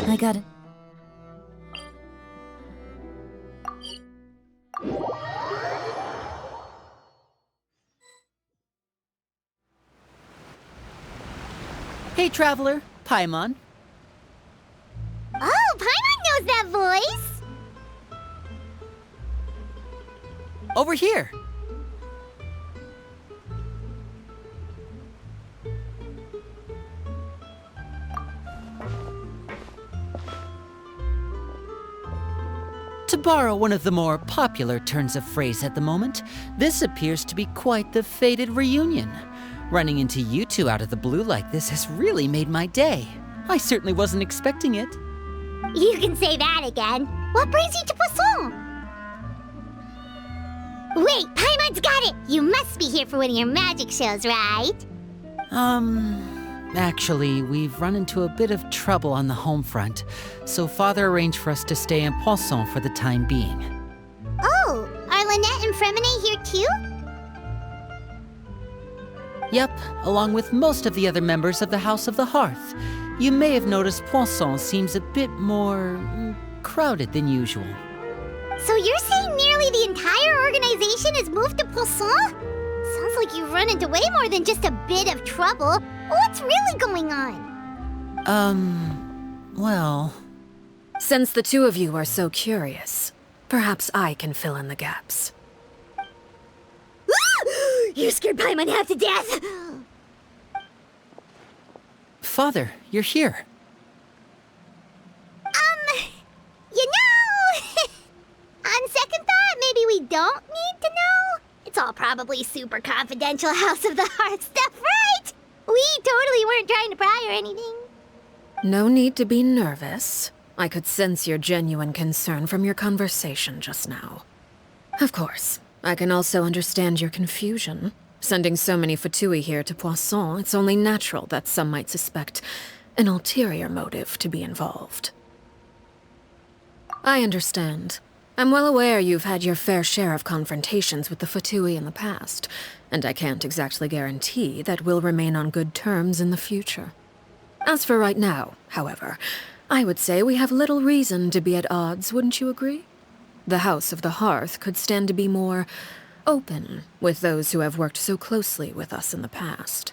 I got it. Hey, traveler. Paimon. Oh, Paimon knows that voice! Over here. To borrow one of the more popular turns of phrase at the moment, this appears to be quite the fated reunion. Running into you two out of the blue like this has really made my day. I certainly wasn't expecting it. You can say that again. What brings you to Poisson? Wait, Paimon's got it! You must be here for one of your magic shows, right? Actually, we've run into a bit of trouble on the home front, so Father arranged for us to stay in Poisson for the time being. Oh, are Lynette and Fremine here too? Yep, along with most of the other members of the House of the Hearth. You may have noticed Poisson seems a bit more crowded than usual. So you're saying nearly the entire organization has moved to Poisson? Sounds like you've run into way more than just a bit of trouble. What's really going on? Well... Since the two of you are so curious, perhaps I can fill in the gaps. You scared Paimon half to death! Father, you're here. You know... On second thought, maybe we don't need to know? It's all probably super confidential House of the Hearth stuff, right? We totally weren't trying to pry or anything. No need to be nervous. I could sense your genuine concern from your conversation just now. Of course, I can also understand your confusion. Sending so many Fatui here to Poisson, it's only natural that some might suspect an ulterior motive to be involved. I understand. I'm well aware you've had your fair share of confrontations with the Fatui in the past, and I can't exactly guarantee that we'll remain on good terms in the future. As for right now, however, I would say we have little reason to be at odds, wouldn't you agree? The House of the Hearth could stand to be more open with those who have worked so closely with us in the past.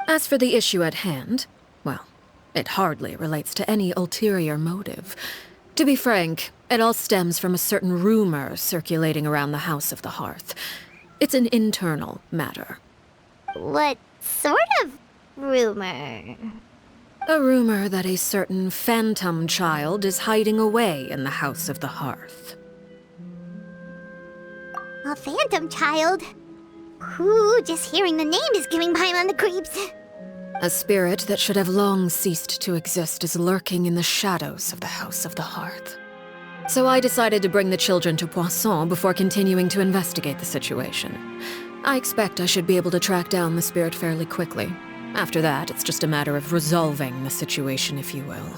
As for the issue at hand, well, it hardly relates to any ulterior motive. To be frank, it all stems from a certain rumor circulating around the House of the Hearth. It's an internal matter. What sort of rumor? A rumor that a certain phantom child is hiding away in the House of the Hearth. A phantom child? Ooh, just hearing the name is giving Paimon the creeps. A spirit that should have long ceased to exist is lurking in the shadows of the House of the Hearth. So I decided to bring the children to Poisson before continuing to investigate the situation. I expect I should be able to track down the spirit fairly quickly. After that, it's just a matter of resolving the situation, if you will.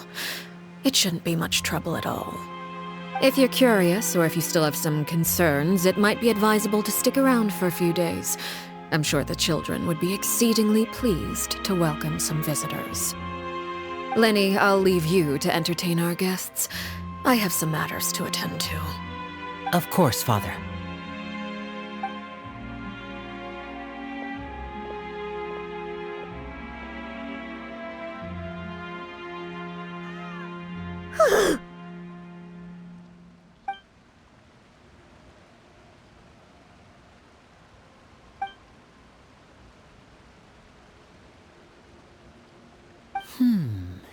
It shouldn't be much trouble at all. If you're curious, or if you still have some concerns, it might be advisable to stick around for a few days. I'm sure the children would be exceedingly pleased to welcome some visitors. Lenny, I'll leave you to entertain our guests. I have some matters to attend to. Of course, Father.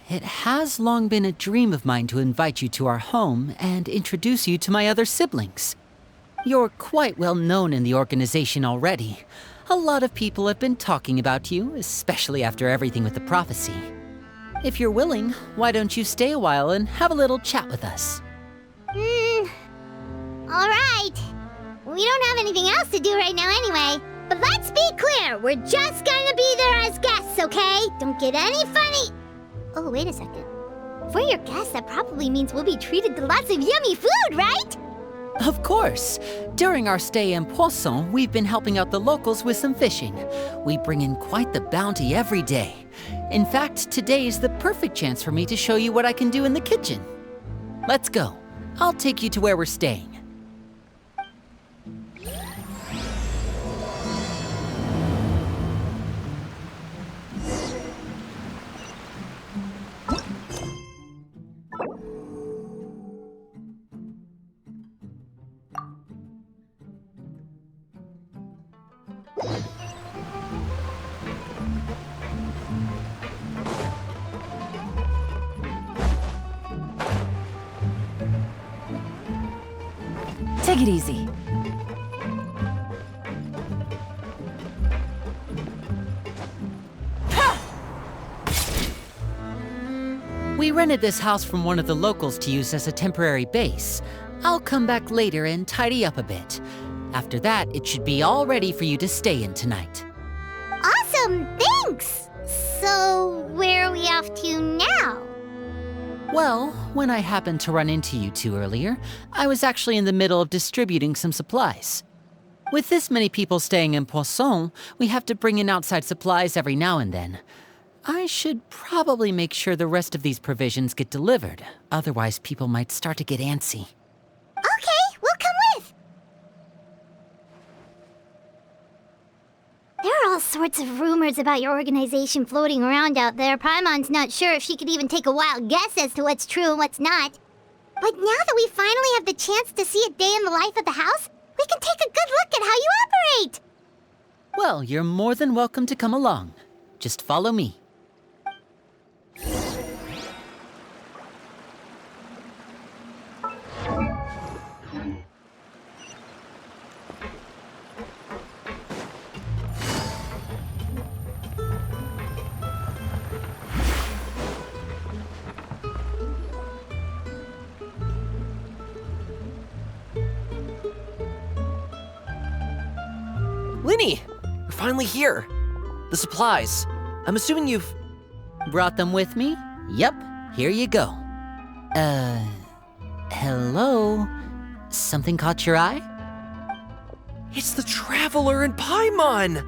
It has long been a dream of mine to invite you to our home and introduce you to my other siblings. You're quite well known in the organization already. A lot of people have been talking about you, especially after everything with the prophecy. If you're willing, why don't you stay a while and have a little chat with us? Alright. We don't have anything else to do right now anyway. But let's be clear, we're just gonna be there as guests, okay? Don't get any funny... Oh, wait a second. For your guests, that probably means we'll be treated to lots of yummy food, right? Of course. During our stay in Poisson, we've been helping out the locals with some fishing. We bring in quite the bounty every day. In fact, today is the perfect chance for me to show you what I can do in the kitchen. Let's go. I'll take you to where we're staying. Take it easy. We rented this house from one of the locals to use as a temporary base. I'll come back later and tidy up a bit. After that, it should be all ready for you to stay in tonight. Awesome, thanks! So, where are we off to now? Well, when I happened to run into you two earlier, I was actually in the middle of distributing some supplies. With this many people staying in Poisson, we have to bring in outside supplies every now and then. I should probably make sure the rest of these provisions get delivered, otherwise people might start to get antsy. Okay, we'll come with! There are all sorts of rumors about your organization floating around out there. Paimon's not sure if she could even take a wild guess as to what's true and what's not. But now that we finally have the chance to see a day in the life of the house, we can take a good look at how you operate! Well, you're more than welcome to come along. Just follow me. Linny! You're finally here! The supplies. I'm assuming you've... Brought them with me? Yep, here you go. Hello? Something caught your eye? It's the Traveler and Paimon!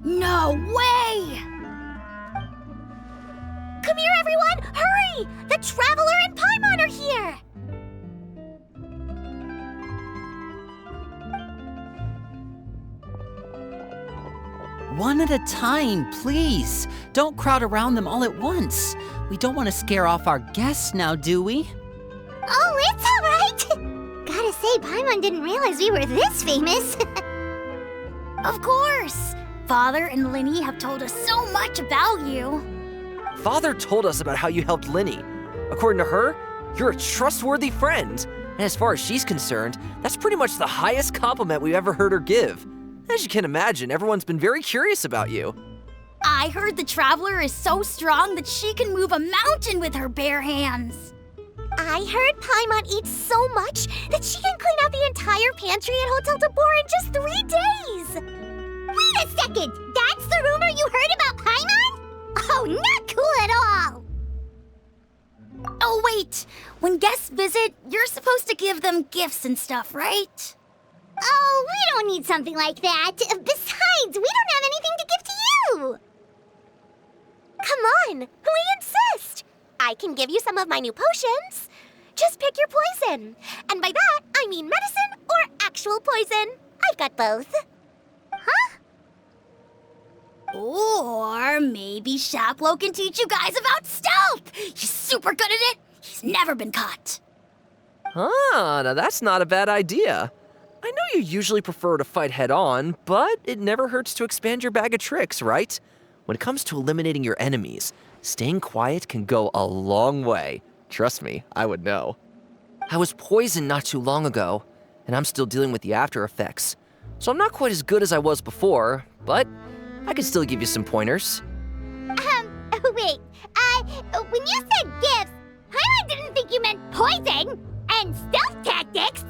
No way! Come here, everyone! Hurry! The Traveler and Paimon are here! One at a time, please. Don't crowd around them all at once. We don't want to scare off our guests now, do we? Oh, it's all right! Gotta say, Paimon didn't realize we were this famous. Of course! Father and Linny have told us so much about you. Father told us about how you helped Linny. According to her, you're a trustworthy friend. And as far as she's concerned, that's pretty much the highest compliment we've ever heard her give. As you can imagine, everyone's been very curious about you. I heard the Traveler is so strong that she can move a mountain with her bare hands. I heard Paimon eats so much that she can clean out the entire pantry at Hotel de Boer in just 3 days! Wait a second! That's the rumor you heard about Paimon? Oh, not cool at all! Oh, wait! When guests visit, you're supposed to give them gifts and stuff, right? Oh, we don't need something like that. Besides, we don't have anything to give to you! Come on, we insist! I can give you some of my new potions. Just pick your poison. And by that, I mean medicine or actual poison. I've got both. Huh? Or maybe Shaplo can teach you guys about stealth! He's super good at it! He's never been caught. Ah, now that's not a bad idea. I know you usually prefer to fight head-on, but it never hurts to expand your bag of tricks, right? When it comes to eliminating your enemies, staying quiet can go a long way. Trust me, I would know. I was poisoned not too long ago, and I'm still dealing with the after effects. So I'm not quite as good as I was before, but I can still give you some pointers. Wait, when you said gifts, Paimon didn't think you meant poison and stealth tactics!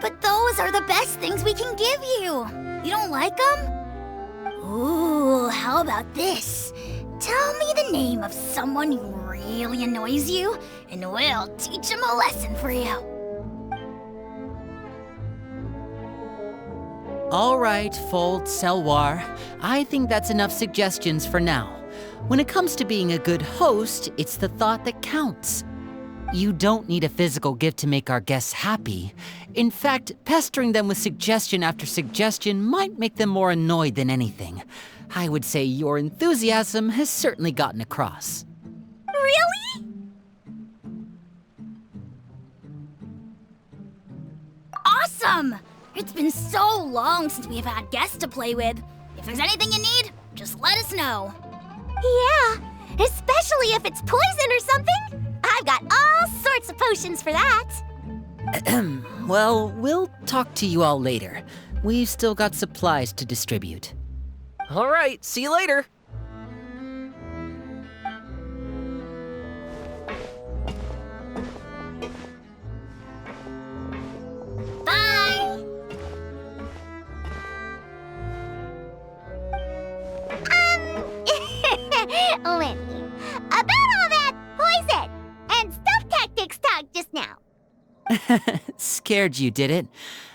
But those are the best things we can give you. You don't like them? Ooh, how about this? Tell me the name of someone who really annoys you, and we'll teach him a lesson for you. All right, Fold, Selwar. I think that's enough suggestions for now. When it comes to being a good host, it's the thought that counts. You don't need a physical gift to make our guests happy. In fact, pestering them with suggestion after suggestion might make them more annoyed than anything. I would say your enthusiasm has certainly gotten across. Really? Awesome! It's been so long since we've had guests to play with. If there's anything you need, just let us know. Yeah, especially if it's poison or something. I've got all sorts of potions for that. Well, we'll talk to you all later. We've still got supplies to distribute. All right, see you later. Bye! Lindy, about all that poison and stealth tactics talk just now. Scared you, did it?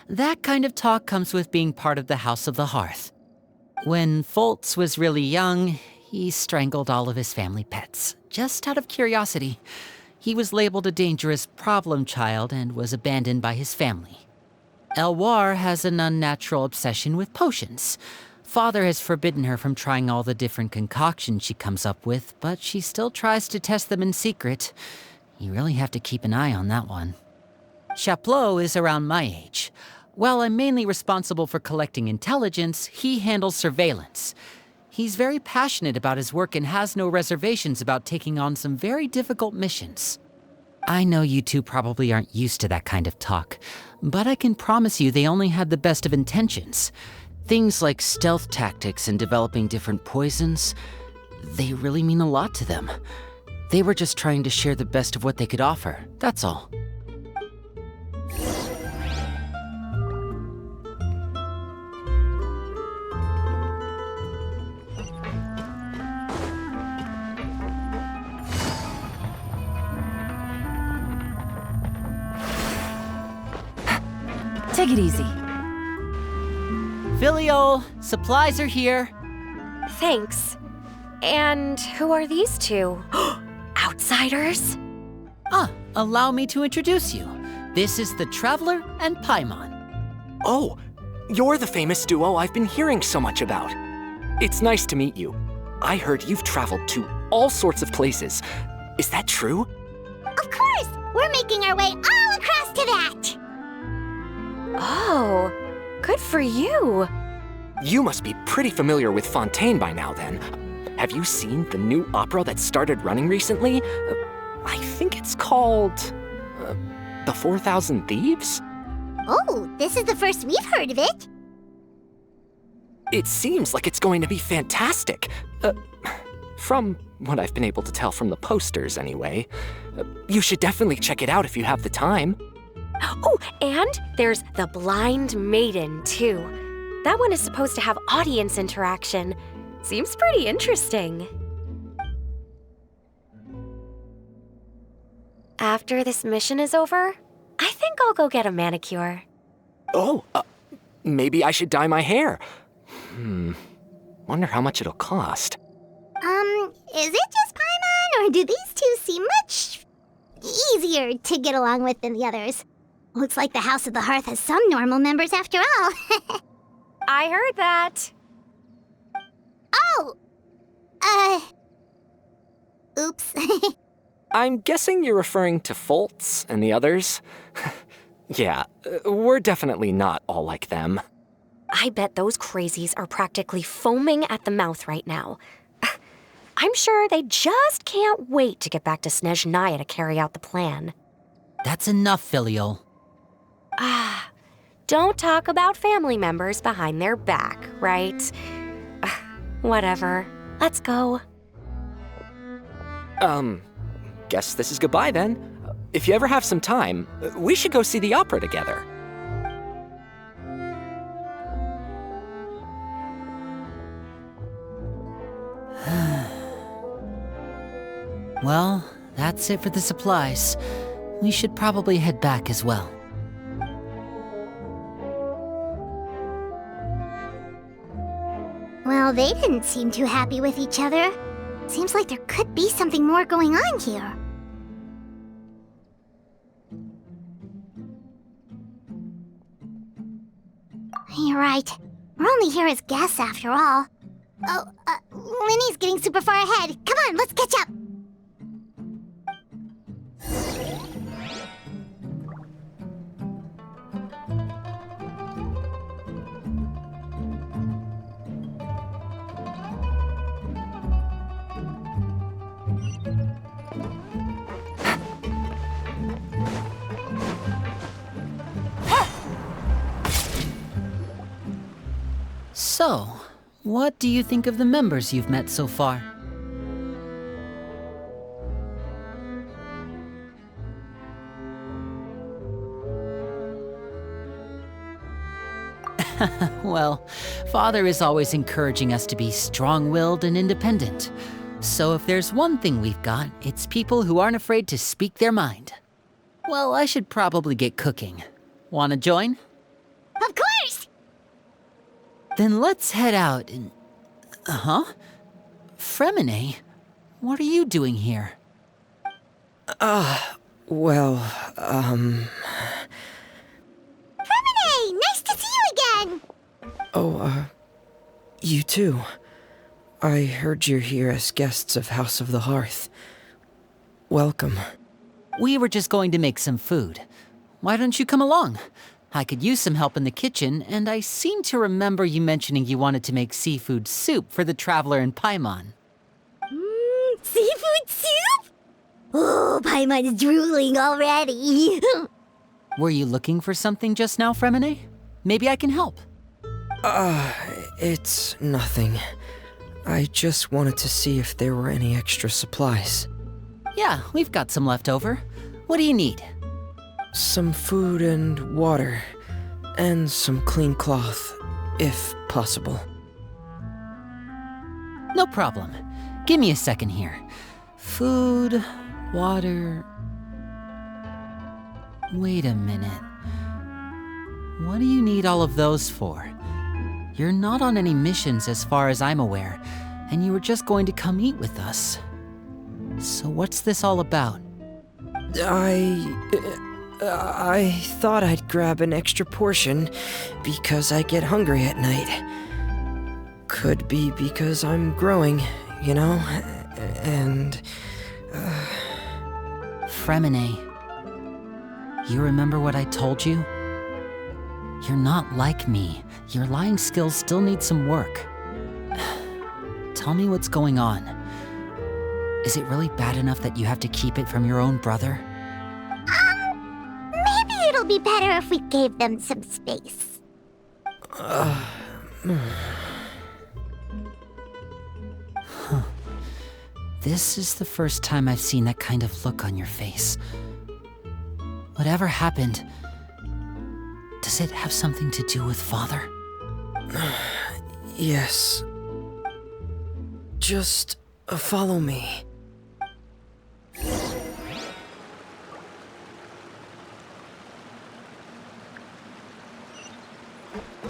That kind of talk comes with being part of the House of the Hearth. When Foltz was really young, he strangled all of his family pets, just out of curiosity. He was labeled a dangerous problem child and was abandoned by his family. Elwar has an unnatural obsession with potions. Father has forbidden her from trying all the different concoctions she comes up with, but she still tries to test them in secret. You really have to keep an eye on that one. Chaplot is around my age. While I'm mainly responsible for collecting intelligence, he handles surveillance. He's very passionate about his work and has no reservations about taking on some very difficult missions. I know you two probably aren't used to that kind of talk, but I can promise you they only had the best of intentions. Things like stealth tactics and developing different poisons, they really mean a lot to them. They were just trying to share the best of what they could offer, that's all. Take it easy. Filial, supplies are here. Thanks. And who are these two? Outsiders? Allow me to introduce you. This is the Traveler and Paimon. Oh, you're the famous duo I've been hearing so much about. It's nice to meet you. I heard you've traveled to all sorts of places. Is that true? Of course! We're making our way all across to that! Oh, good for you. You must be pretty familiar with Fontaine by now, then. Have you seen the new opera that started running recently? I think it's called... The 4,000 Thieves? Oh, this is the first we've heard of it. It seems like it's going to be fantastic. From what I've been able to tell from the posters, anyway. You should definitely check it out if you have the time. Oh, and there's the Blind Maiden, too. That one is supposed to have audience interaction. Seems pretty interesting. After this mission is over, I think I'll go get a manicure. Oh, maybe I should dye my hair. Wonder how much it'll cost. Is it just Paimon, or do these two seem much easier to get along with than the others? Looks like the House of the Hearth has some normal members after all. I heard that. Oh! Oops. I'm guessing you're referring to Foltz and the others? Yeah, we're definitely not all like them. I bet those crazies are practically foaming at the mouth right now. I'm sure they just can't wait to get back to Snezhnaya to carry out the plan. That's enough, Filial. Don't talk about family members behind their back, right? Whatever. Let's go. Guess this is goodbye then. If you ever have some time, we should go see the opera together. Well, that's it for the supplies. We should probably head back as well. Well, they didn't seem too happy with each other. Seems like there could be something more going on here. You're right. We're only here as guests after all. Oh, Linny's getting super far ahead. Come on, let's catch up. So, what do you think of the members you've met so far? Well, Father is always encouraging us to be strong-willed and independent. So if there's one thing we've got, it's people who aren't afraid to speak their mind. Well, I should probably get cooking. Wanna join? Of course! Then let's head out and... Fremine, what are you doing here? Fremine, nice to see you again! You too. I heard you're here as guests of House of the Hearth. Welcome. We were just going to make some food. Why don't you come along? I could use some help in the kitchen, and I seem to remember you mentioning you wanted to make seafood soup for the traveler in Paimon. Seafood soup? Oh, Paimon's drooling already. Were you looking for something just now, Fremine? Maybe I can help. It's nothing. I just wanted to see if there were any extra supplies. Yeah, we've got some left over. What do you need? Some food and water, and some clean cloth, if possible. No problem. Give me a second here. Food, water... Wait a minute. What do you need all of those for? You're not on any missions as far as I'm aware, and you were just going to come eat with us. So what's this all about? I thought I'd grab an extra portion because I get hungry at night. Could be because I'm growing, you know, and... Fremine, you remember what I told you? You're not like me. Your lying skills still need some work. Tell me what's going on. Is it really bad enough that you have to keep it from your own brother? Maybe it'll be better if we gave them some space. This is the first time I've seen that kind of look on your face. Whatever happened, does it have something to do with Father? Yes. Just follow me.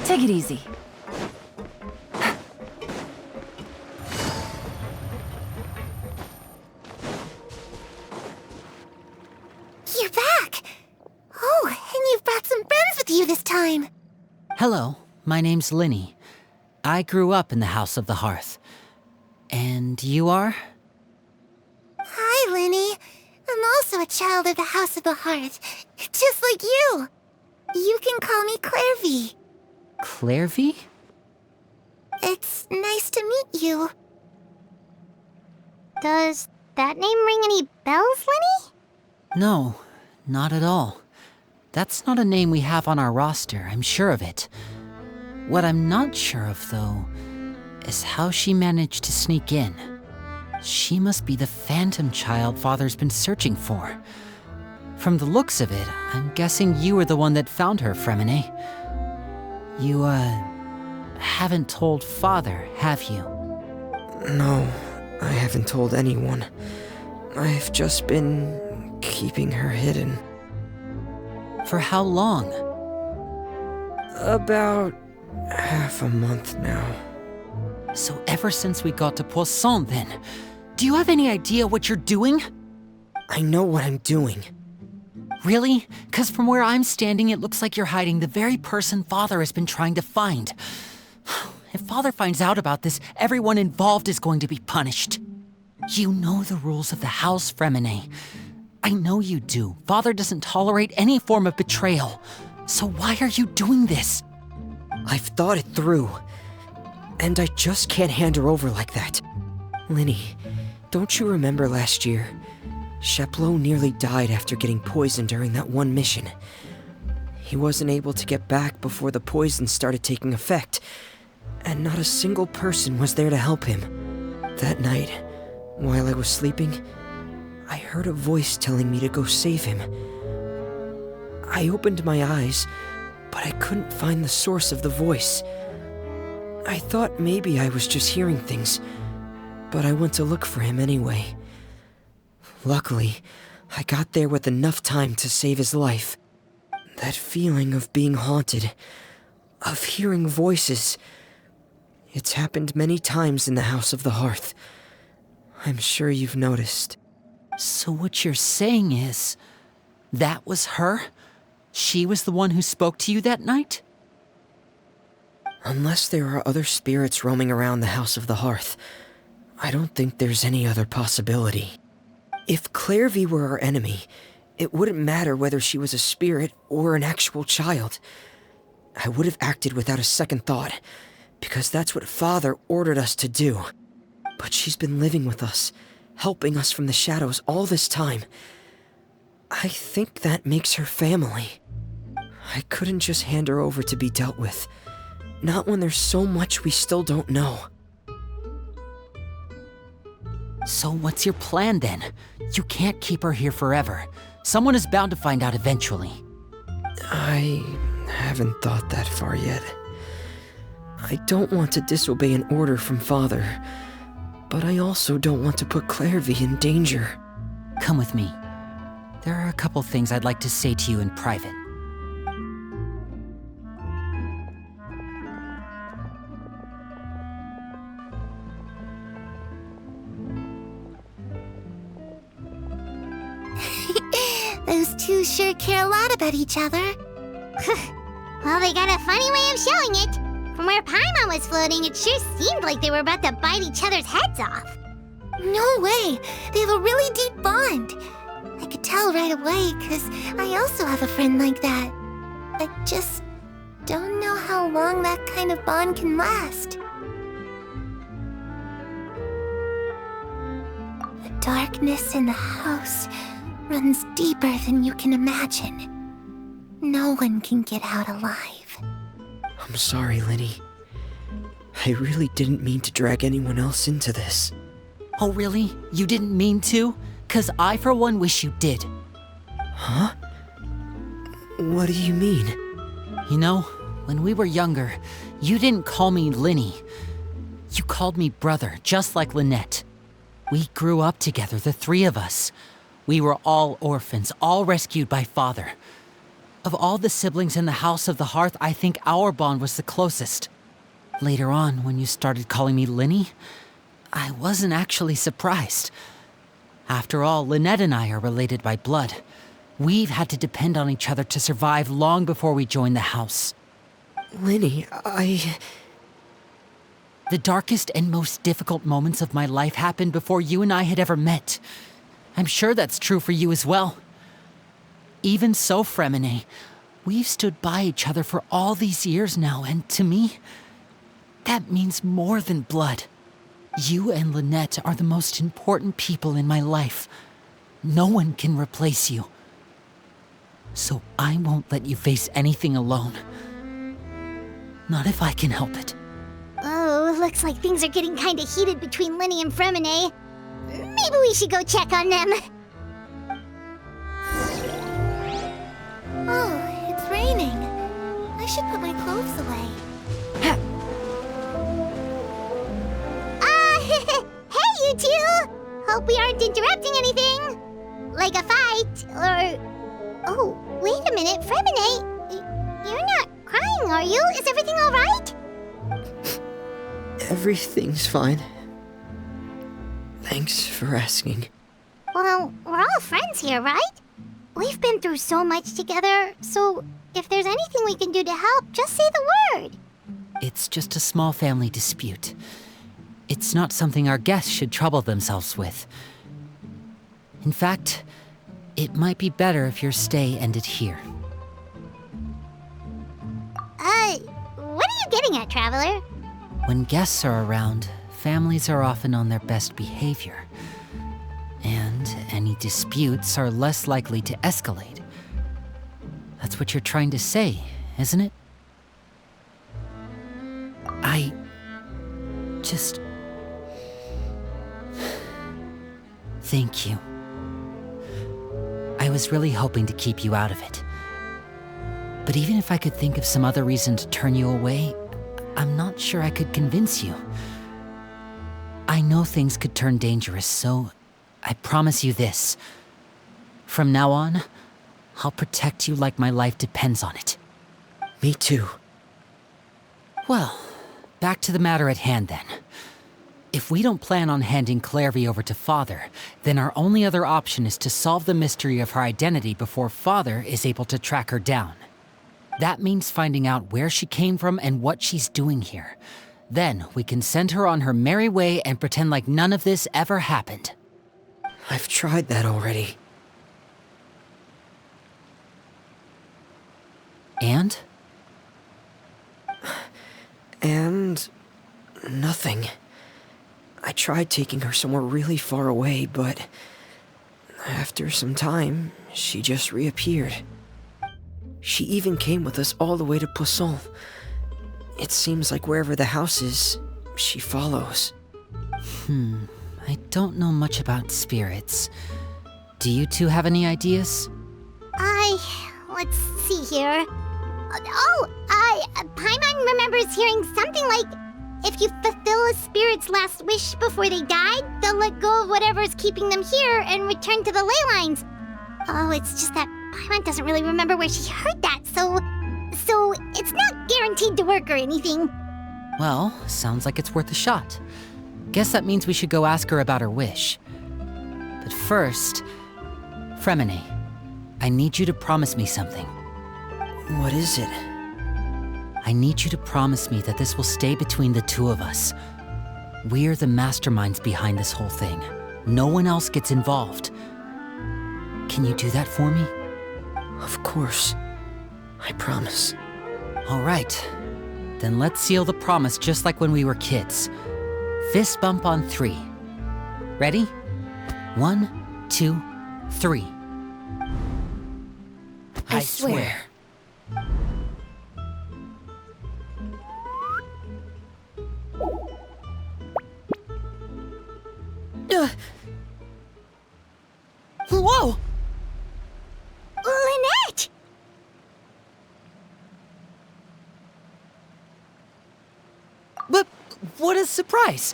Take it easy. You're back! Oh, and you've brought some friends with you this time! Hello, my name's Linny. I grew up in the House of the Hearth. And you are? Hi, Linny. I'm also a child of the House of the Hearth, just like you. You can call me Clairvy. Clairvy? It's nice to meet you. Does that name ring any bells, Linny? No, not at all. That's not a name we have on our roster, I'm sure of it. What I'm not sure of, though, is how she managed to sneak in. She must be the phantom child Father's been searching for. From the looks of it, I'm guessing you were the one that found her, Fremine. You, haven't told Father, have you? No, I haven't told anyone. I've just been keeping her hidden. For how long? About half a month now. So ever since we got to Poisson, then? Do you have any idea what you're doing? I know what I'm doing. Really? 'Cause from where I'm standing, it looks like you're hiding the very person Father has been trying to find. If Father finds out about this, everyone involved is going to be punished. You know the rules of the house, Fremine. I know you do. Father doesn't tolerate any form of betrayal. So why are you doing this? I've thought it through. And I just can't hand her over like that. Linny, don't you remember last year? Sheplo nearly died after getting poisoned during that one mission. He wasn't able to get back before the poison started taking effect, and not a single person was there to help him. That night, while I was sleeping, I heard a voice telling me to go save him. I opened my eyes, but I couldn't find the source of the voice. I thought maybe I was just hearing things, but I went to look for him anyway. Luckily, I got there with enough time to save his life. That feeling of being haunted, of hearing voices, it's happened many times in the House of the Hearth. I'm sure you've noticed. So what you're saying is, that was her? She was the one who spoke to you that night? Unless there are other spirits roaming around the House of the Hearth, I don't think there's any other possibility. If Clairvy were our enemy, it wouldn't matter whether she was a spirit or an actual child. I would have acted without a second thought, because that's what Father ordered us to do. But she's been living with us, helping us from the shadows all this time. I think that makes her family. I couldn't just hand her over to be dealt with. Not when there's so much we still don't know. So what's your plan then? You can't keep her here forever. Someone is bound to find out eventually. I haven't thought that far yet. I don't want to disobey an order from Father, but I also don't want to put Clairvy in danger. Come with me. There are a couple things I'd like to say to you in private. Those two sure care a lot about each other. Well, they got a funny way of showing it. From where Paimon was floating, it sure seemed like they were about to bite each other's heads off. No way! They have a really deep bond. I could tell right away, because I also have a friend like that. I just don't know how long that kind of bond can last. The darkness in the house runs deeper than you can imagine. No one can get out alive. I'm sorry, Linny. I really didn't mean to drag anyone else into this. Oh really? You didn't mean to? 'Cause I for one wish you did. Huh? What do you mean? You know, when we were younger, you didn't call me Linny. You called me brother, just like Lynette. We grew up together, the three of us. We were all orphans, all rescued by Father. Of all the siblings in the House of the Hearth, I think our bond was the closest. Later on, when you started calling me Linny, I wasn't actually surprised. After all, Lynette and I are related by blood. We've had to depend on each other to survive long before we joined the house. Linny, The darkest and most difficult moments of my life happened before you and I had ever met. I'm sure that's true for you as well. Even so, Fremine, we've stood by each other for all these years now, and to me, that means more than blood. You and Lynette are the most important people in my life. No one can replace you. So I won't let you face anything alone. Not if I can help it. Oh, looks like things are getting kinda heated between Linny and Fremine. Maybe we should go check on them. Oh, it's raining. I should put my clothes away. Hey, you two! Hope we aren't interrupting anything. Like a fight, or... Oh, wait a minute, Fremine. You're not crying, are you? Is everything alright? everything's fine. Thanks for asking. Well, we're all friends here, right? We've been through so much together, so if there's anything we can do to help, just say the word. It's just a small family dispute. It's not something our guests should trouble themselves with. In fact, it might be better if your stay ended here. What are you getting at, Traveler? When guests are around, families are often on their best behavior. And any disputes are less likely to escalate. That's what you're trying to say, isn't it? I just... Thank you. I was really hoping to keep you out of it. But even if I could think of some other reason to turn you away, I'm not sure I could convince you. I know things could turn dangerous, so I promise you this. From now on, I'll protect you like my life depends on it. Me too. Well, back to the matter at hand then. If we don't plan on handing Clairvy over to Father, then our only other option is to solve the mystery of her identity before Father is able to track her down. That means finding out where she came from and what she's doing here. Then we can send her on her merry way and pretend like none of this ever happened. I've tried that already. And? And... nothing. I tried taking her somewhere really far away, but... after some time, she just reappeared. She even came with us all the way to Poisson. It seems like wherever the house is, she follows. I don't know much about spirits. Do you two have any ideas? Let's see here. Paimon remembers hearing something like, if you fulfill a spirit's last wish before they died, they'll let go of whatever's keeping them here and return to the ley lines. Oh, it's just that Paimon doesn't really remember where she heard that, so it's not guaranteed to work or anything. Well, sounds like it's worth a shot. Guess that means we should go ask her about her wish. But first, Fremine, I need you to promise me something. What is it? I need you to promise me that this will stay between the two of us. We're the masterminds behind this whole thing. No one else gets involved. Can you do that for me? Of course. I promise. All right. Then let's seal the promise just like when we were kids. Fist bump on 3. Ready? 1, 2, 3. I swear. Whoa! Lynette! But what a surprise!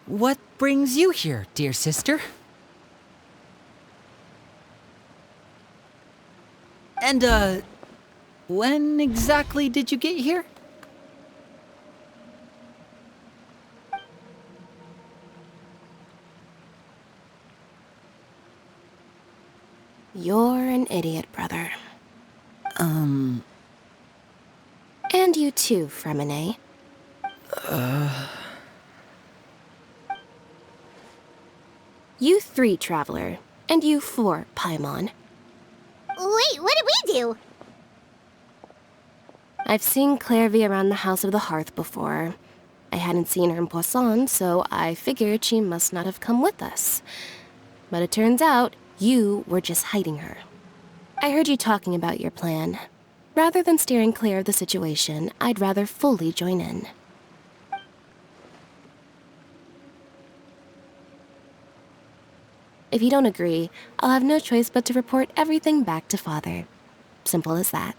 What brings you here, dear sister? And, when exactly did you get here? You're an idiot, brother. And you too, Fremine. You 3, Traveler, and you 4, Paimon. Wait, what did we do? I've seen Clairvy around the House of the Hearth before. I hadn't seen her in Poisson, so I figured she must not have come with us. But it turns out you were just hiding her. I heard you talking about your plan. Rather than steering clear of the situation, I'd rather fully join in. If you don't agree, I'll have no choice but to report everything back to Father. Simple as that.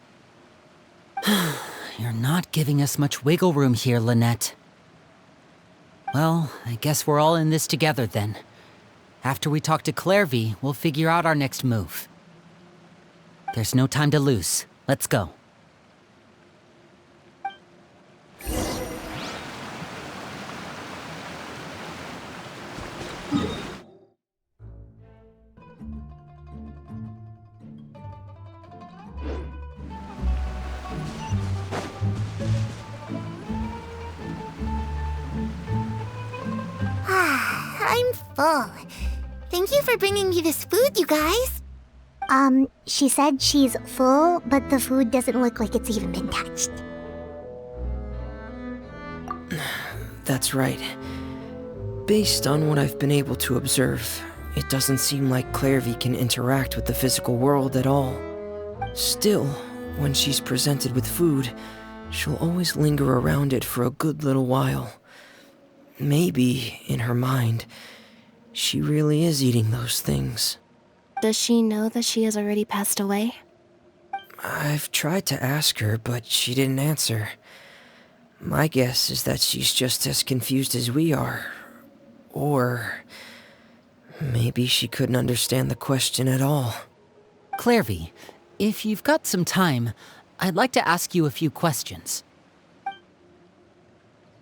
You're not giving us much wiggle room here, Lynette. Well, I guess we're all in this together then. After we talk to Clairvy, we'll figure out our next move. There's no time to lose. Let's go. full. Thank you for bringing me this food, you guys. She said she's full, but the food doesn't look like it's even been touched. That's right. Based on what I've been able to observe, it doesn't seem like Clairvy can interact with the physical world at all. Still, when she's presented with food, she'll always linger around it for a good little while. Maybe, in her mind, she really is eating those things. Does she know that she has already passed away? I've tried to ask her, but she didn't answer. My guess is that she's just as confused as we are. Or maybe she couldn't understand the question at all. Clairvy, if you've got some time, I'd like to ask you a few questions.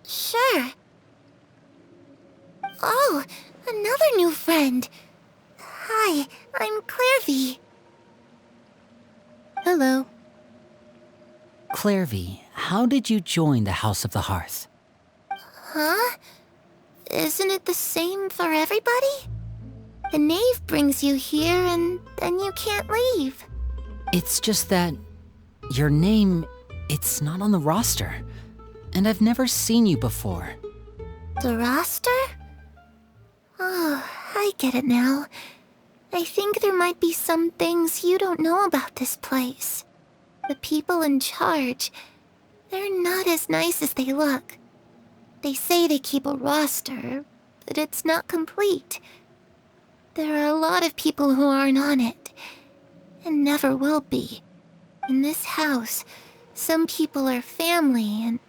Sure. Oh, another new friend. Hi, I'm Clairvy. Hello. Clairvy, how did you join the House of the Hearth? Huh? Isn't it the same for everybody? The knave brings you here and then you can't leave. It's just that your name, it's not on the roster. And I've never seen you before. The roster? Oh, I get it now. I think there might be some things you don't know about this place. The people in charge, they're not as nice as they look. They say they keep a roster, but it's not complete. There are a lot of people who aren't on it, and never will be. In this house, some people are family, and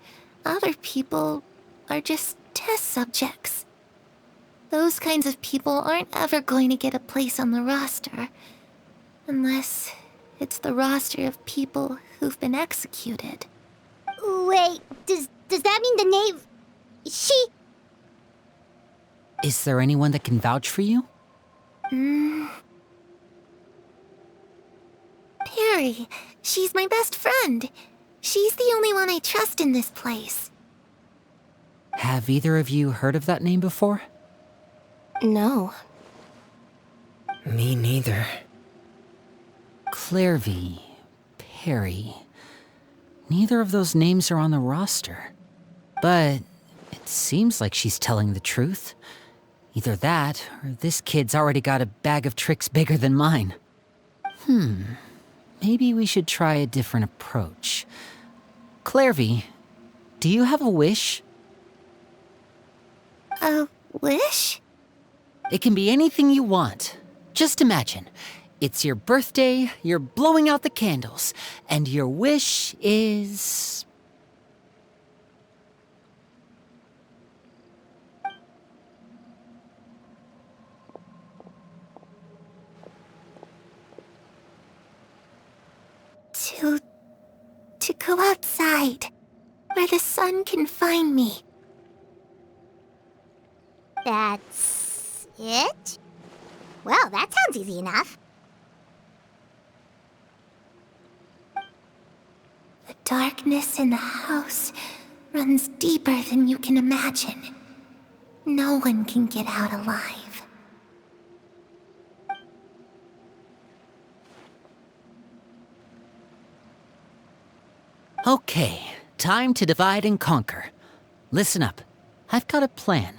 other people are just test subjects. Those kinds of people aren't ever going to get a place on the roster, unless it's the roster of people who've been executed. Wait, does that mean the knave... She... Is there anyone that can vouch for you? Perry, she's my best friend. She's the only one I trust in this place. Have either of you heard of that name before? No. Me neither. Clairvy, Perry. Neither of those names are on the roster. But it seems like she's telling the truth. Either that, or this kid's already got a bag of tricks bigger than mine. Maybe we should try a different approach. Clairvy, do you have a wish? A wish? It can be anything you want. Just imagine. It's your birthday, you're blowing out the candles, and your wish is... To go outside, where the sun can find me. That's... it? Well, that sounds easy enough. The darkness in the house runs deeper than you can imagine. No one can get out alive. Okay, time to divide and conquer. Listen up, I've got a plan.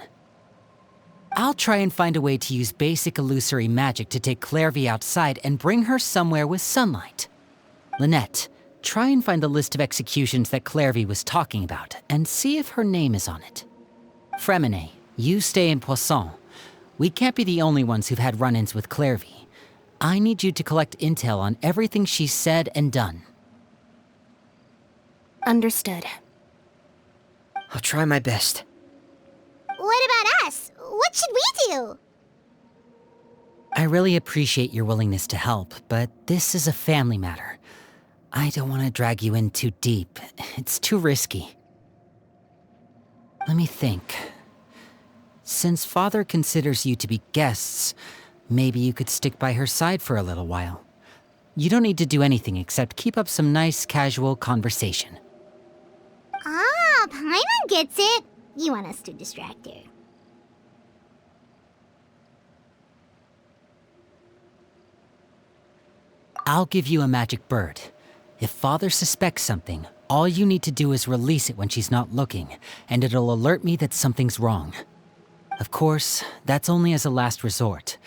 I'll try and find a way to use basic illusory magic to take Clairvy outside and bring her somewhere with sunlight. Lynette, try and find the list of executions that Clairvy was talking about and see if her name is on it. Fremine, you stay in Poisson. We can't be the only ones who've had run-ins with Clairvy. I need you to collect intel on everything she's said and done. Understood. I'll try my best. What about us? What should we do? I really appreciate your willingness to help, but this is a family matter. I don't want to drag you in too deep. It's too risky. Let me think. Since Father considers you to be guests, maybe you could stick by her side for a little while. You don't need to do anything except keep up some nice, casual conversation. Ah, Paimon gets it. You want us to distract her. I'll give you a magic bird. If Father suspects something, all you need to do is release it when she's not looking, and it'll alert me that something's wrong. Of course, that's only as a last resort.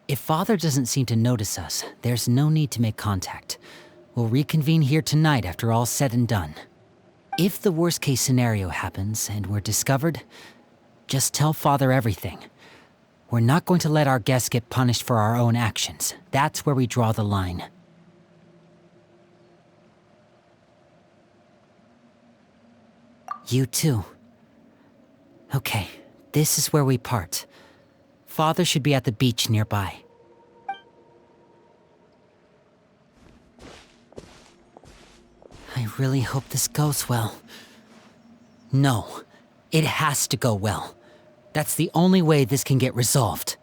If Father doesn't seem to notice us, there's no need to make contact. We'll reconvene here tonight after all's said and done. If the worst case scenario happens and we're discovered, just tell Father everything. We're not going to let our guests get punished for our own actions. That's where we draw the line. You too. Okay, this is where we part. Father should be at the beach nearby. I really hope this goes well. No, it has to go well. That's the only way this can get resolved.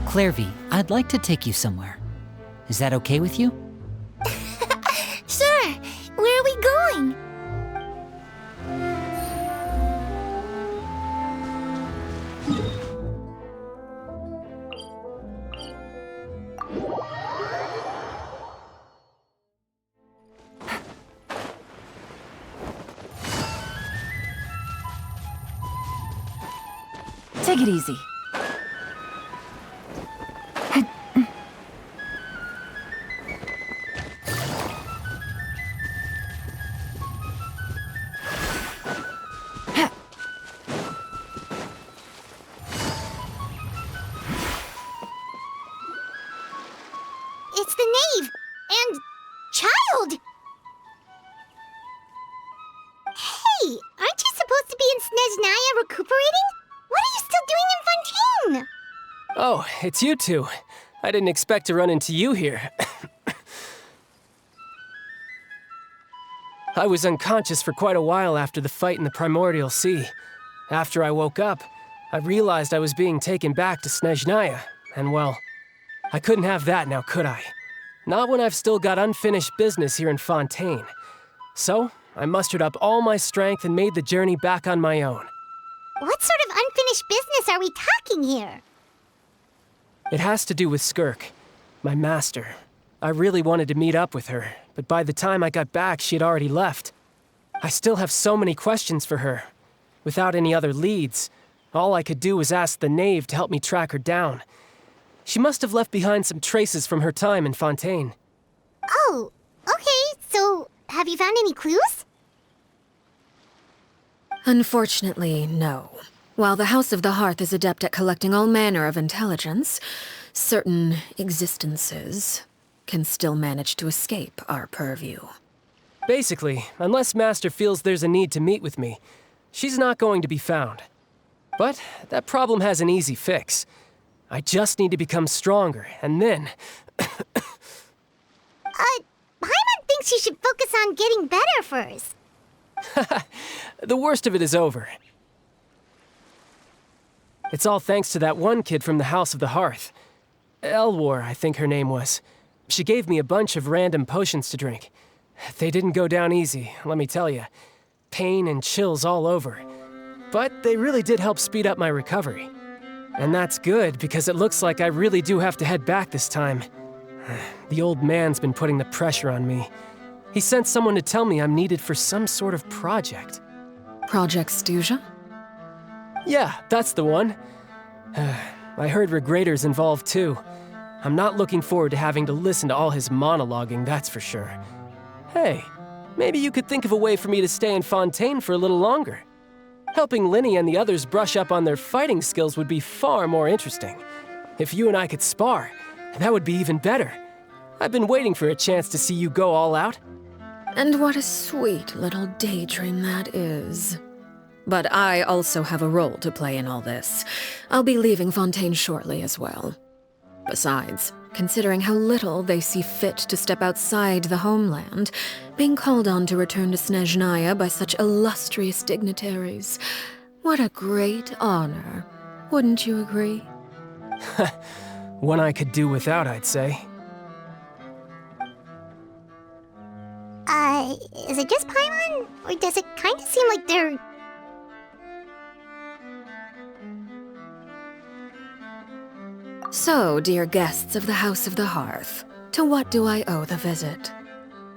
Clairvy, I'd like to take you somewhere. Is that okay with you? Sure. Where are we going? Take it easy. It's the knave! And... child! Hey, aren't you supposed to be in Snezhnaya recuperating? What are you still doing in Fontaine? Oh, it's you two. I didn't expect to run into you here. I was unconscious for quite a while after the fight in the Primordial Sea. After I woke up, I realized I was being taken back to Snezhnaya, and well, I couldn't have that now, could I? Not when I've still got unfinished business here in Fontaine. So, I mustered up all my strength and made the journey back on my own. What sort of unfinished business are we talking here? It has to do with Skirk, my master. I really wanted to meet up with her, but by the time I got back, she had already left. I still have so many questions for her. Without any other leads, all I could do was ask the knave to help me track her down. She must have left behind some traces from her time in Fontaine. Oh, okay, so have you found any clues? Unfortunately, no. While the House of the Hearth is adept at collecting all manner of intelligence, certain existences can still manage to escape our purview. Basically, unless Master feels there's a need to meet with me, she's not going to be found. But that problem has an easy fix. I just need to become stronger, and then... Paimon thinks you should focus on getting better first. The worst of it is over. It's all thanks to that one kid from the House of the Hearth. Elwar, I think her name was. She gave me a bunch of random potions to drink. They didn't go down easy, let me tell you. Pain and chills all over. But they really did help speed up my recovery. And that's good, because it looks like I really do have to head back this time. The old man's been putting the pressure on me. He sent someone to tell me I'm needed for some sort of project. Project Stuja? Yeah, that's the one. I heard Regrader's involved too. I'm not looking forward to having to listen to all his monologuing, that's for sure. Hey, maybe you could think of a way for me to stay in Fontaine for a little longer. Helping Linny and the others brush up on their fighting skills would be far more interesting. If you and I could spar, that would be even better. I've been waiting for a chance to see you go all out. And what a sweet little daydream that is. But I also have a role to play in all this. I'll be leaving Fontaine shortly as well. Besides, considering how little they see fit to step outside the homeland, being called on to return to Snezhnaya by such illustrious dignitaries, what a great honor. Wouldn't you agree? One I could do without, I'd say. Is it just Paimon? Or does it kind of seem like they're So, dear guests of the House of the Hearth, to what do I owe the visit?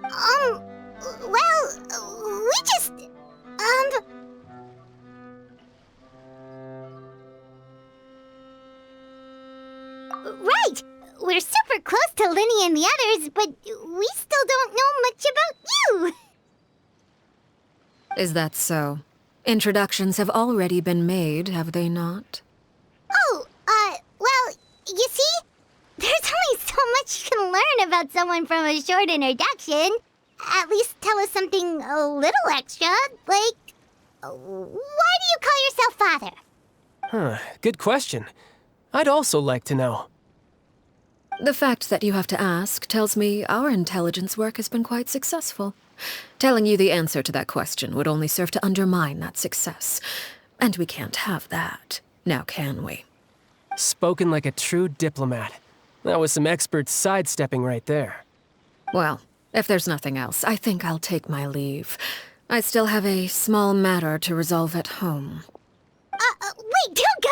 Well, we just, Right! We're super close to Linny and the others, but we still don't know much about you! Is that so? Introductions have already been made, have they not? Oh, well, you see? There's only so much you can learn about someone from a short introduction. At least tell us something a little extra, like, why do you call yourself father? Huh, good question. I'd also like to know. The fact that you have to ask tells me our intelligence work has been quite successful. Telling you the answer to that question would only serve to undermine that success. And we can't have that, now can we? Spoken like a true diplomat. That was some expert sidestepping right there. Well, if there's nothing else, I think I'll take my leave. I still have a small matter to resolve at home. Wait, don't go!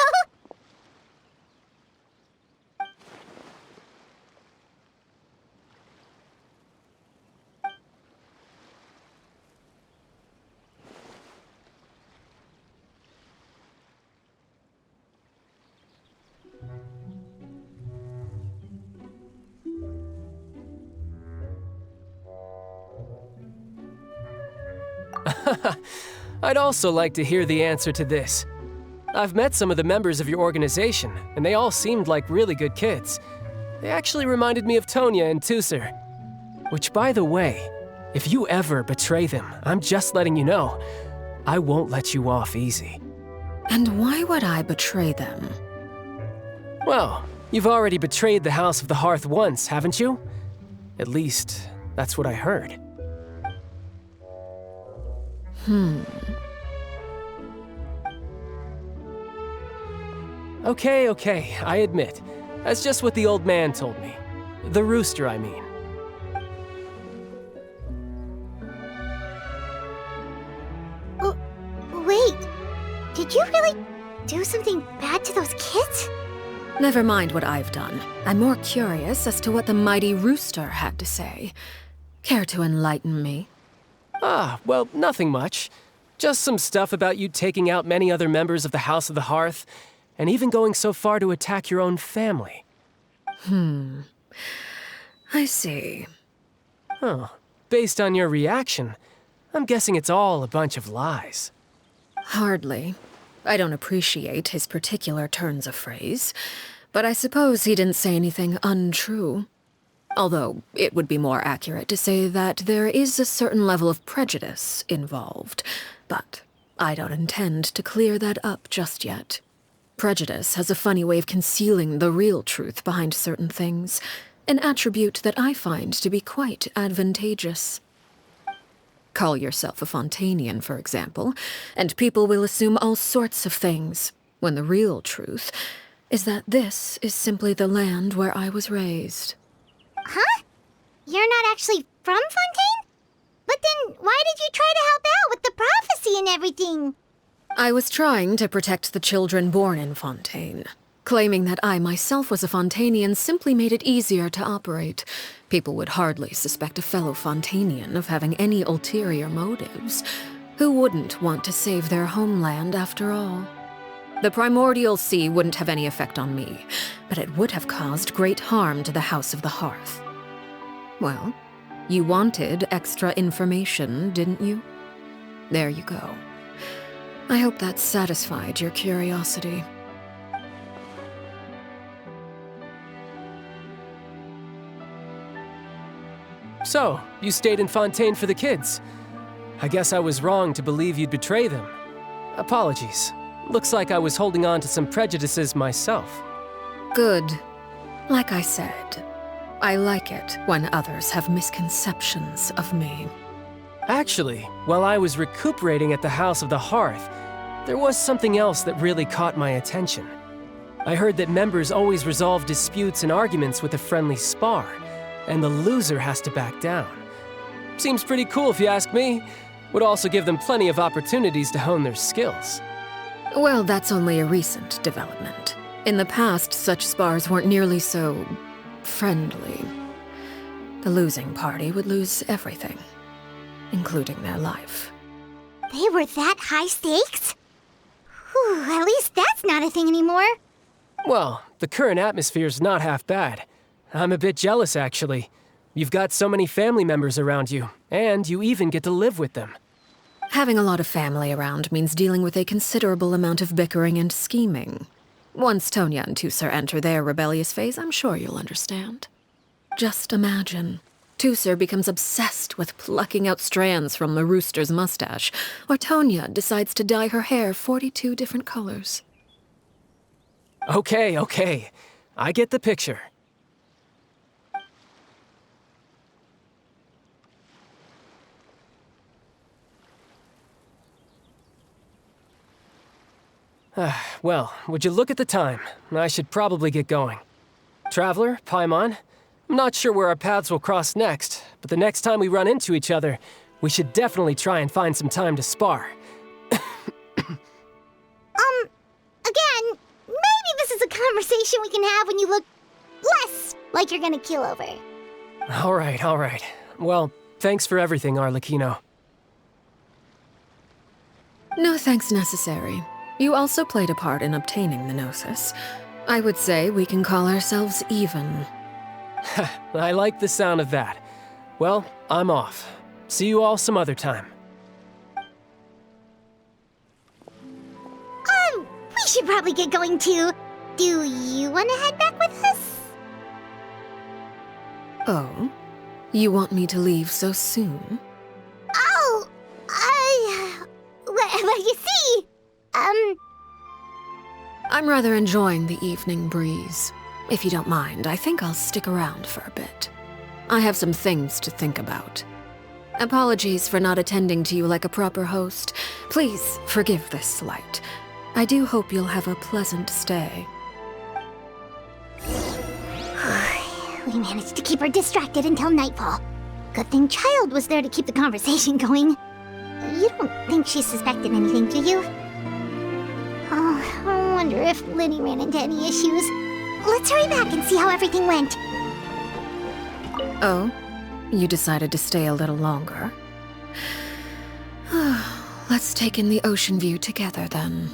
I'd also like to hear the answer to this. I've met some of the members of your organization, and they all seemed like really good kids. They actually reminded me of Tonya and Tusser. Which, by the way, if you ever betray them, I'm just letting you know, I won't let you off easy. And why would I betray them? Well, you've already betrayed the House of the Hearth once, haven't you? At least, that's what I heard. Okay, I admit. That's just what the old man told me. The rooster, I mean. Wait, did you really do something bad to those kids? Never mind what I've done. I'm more curious as to what the mighty rooster had to say. Care to enlighten me? Well, nothing much. Just some stuff about you taking out many other members of the House of the Hearth, and even going so far to attack your own family. I see. Huh. Based on your reaction, I'm guessing it's all a bunch of lies. Hardly. I don't appreciate his particular turns of phrase, but I suppose he didn't say anything untrue. Although, it would be more accurate to say that there is a certain level of prejudice involved, but I don't intend to clear that up just yet. Prejudice has a funny way of concealing the real truth behind certain things, an attribute that I find to be quite advantageous. Call yourself a Fontanian, for example, and people will assume all sorts of things, when the real truth is that this is simply the land where I was raised. Huh? You're not actually from Fontaine? But then why did you try to help out with the prophecy and everything? I was trying to protect the children born in Fontaine. Claiming that I myself was a Fontanian simply made it easier to operate. People would hardly suspect a fellow Fontanian of having any ulterior motives. Who wouldn't want to save their homeland after all? The primordial sea wouldn't have any effect on me, but it would have caused great harm to the House of the Hearth. Well, you wanted extra information, didn't you? There you go. I hope that satisfied your curiosity. So, you stayed in Fontaine for the kids. I guess I was wrong to believe you'd betray them. Apologies. Looks like I was holding on to some prejudices myself. Good. Like I said, I like it when others have misconceptions of me. Actually, while I was recuperating at the House of the Hearth, there was something else that really caught my attention. I heard that members always resolve disputes and arguments with a friendly spar, and the loser has to back down. Seems pretty cool if you ask me. Would also give them plenty of opportunities to hone their skills. Well, that's only a recent development. In the past, such spars weren't nearly so friendly. The losing party would lose everything, including their life. They were that high stakes? Whew, at least that's not a thing anymore. Well, the current atmosphere's not half bad. I'm a bit jealous, actually. You've got so many family members around you, and you even get to live with them. Having a lot of family around means dealing with a considerable amount of bickering and scheming. Once Tonya and Tusser enter their rebellious phase, I'm sure you'll understand. Just imagine. Tusser becomes obsessed with plucking out strands from the rooster's mustache, or Tonya decides to dye her hair 42 different colors. Okay. I get the picture. Well, would you look at the time? I should probably get going. Traveler, Paimon, I'm not sure where our paths will cross next, but the next time we run into each other, we should definitely try and find some time to spar. Again, maybe this is a conversation we can have when you look less like you're gonna keel over. All right. Well, thanks for everything, Arlecchino. No thanks necessary. You also played a part in obtaining the Gnosis. I would say we can call ourselves even. I like the sound of that. Well, I'm off. See you all some other time. We should probably get going too. Do you want to head back with us? Oh? You want me to leave so soon? Oh, well, you see, I'm rather enjoying the evening breeze. If you don't mind, I think I'll stick around for a bit. I have some things to think about. Apologies for not attending to you like a proper host. Please forgive this slight. I do hope you'll have a pleasant stay. We managed to keep her distracted until nightfall. Good thing Child was there to keep the conversation going. You don't think she suspected anything, do you? Oh, I wonder if Liddy ran into any issues. Let's hurry back and see how everything went. Oh? You decided to stay a little longer? Let's take in the ocean view together, then.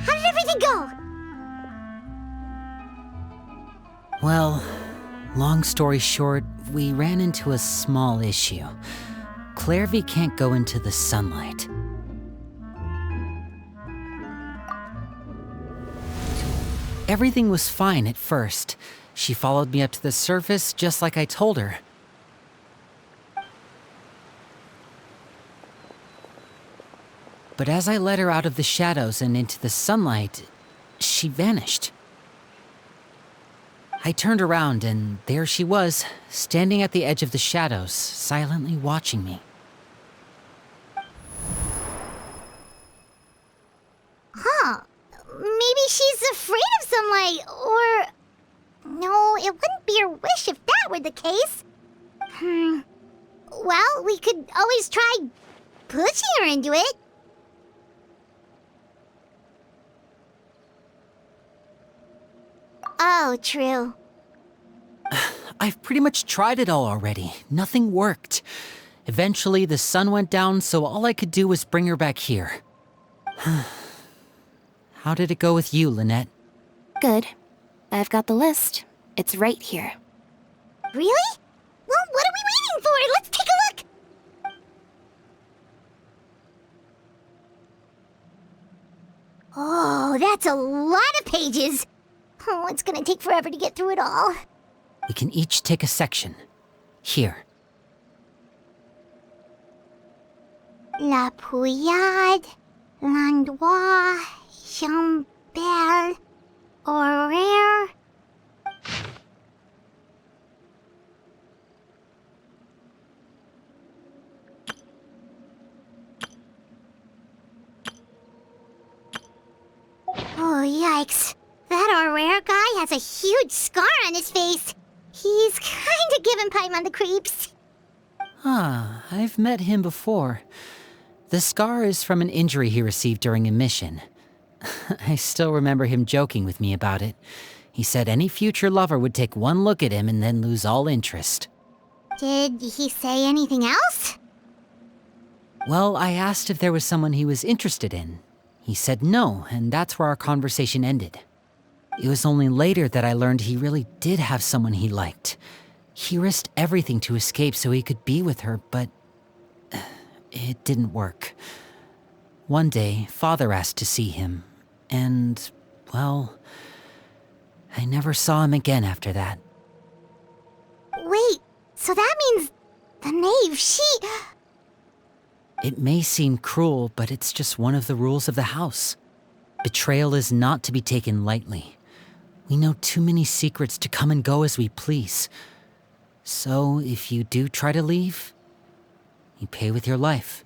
How did everything go? Well, long story short, we ran into a small issue. Clairvy can't go into the sunlight. Everything was fine at first. She followed me up to the surface just like I told her. But as I led her out of the shadows and into the sunlight, she vanished. I turned around and there she was, standing at the edge of the shadows, silently watching me. Huh. Maybe she's afraid of sunlight, or... No, it wouldn't be her wish if that were the case. Well, we could always try pushing her into it. Oh, true. I've pretty much tried it all already. Nothing worked. Eventually, the sun went down, so all I could do was bring her back here. How did it go with you, Lynette? Good. I've got the list. It's right here. Really? Well, what are we waiting for? Let's take a look! Oh, that's a lot of pages. Oh, it's gonna take forever to get through it all. We can each take a section. Here. La Pouillade, L'Endroit, Chambel, Horaire. Oh, yikes. That Horaire guy has a huge scar on his face. He's kinda giving Paimon the creeps. Ah, I've met him before. The scar is from an injury he received during a mission. I still remember him joking with me about it. He said any future lover would take one look at him and then lose all interest. Did he say anything else? Well, I asked if there was someone he was interested in. He said no, and that's where our conversation ended. It was only later that I learned he really did have someone he liked. He risked everything to escape so he could be with her, but it didn't work. One day, Father asked to see him, and, well, I never saw him again after that. Wait, so that means the knave, It may seem cruel, but it's just one of the rules of the house. Betrayal is not to be taken lightly. We know too many secrets to come and go as we please. So, if you do try to leave, you pay with your life.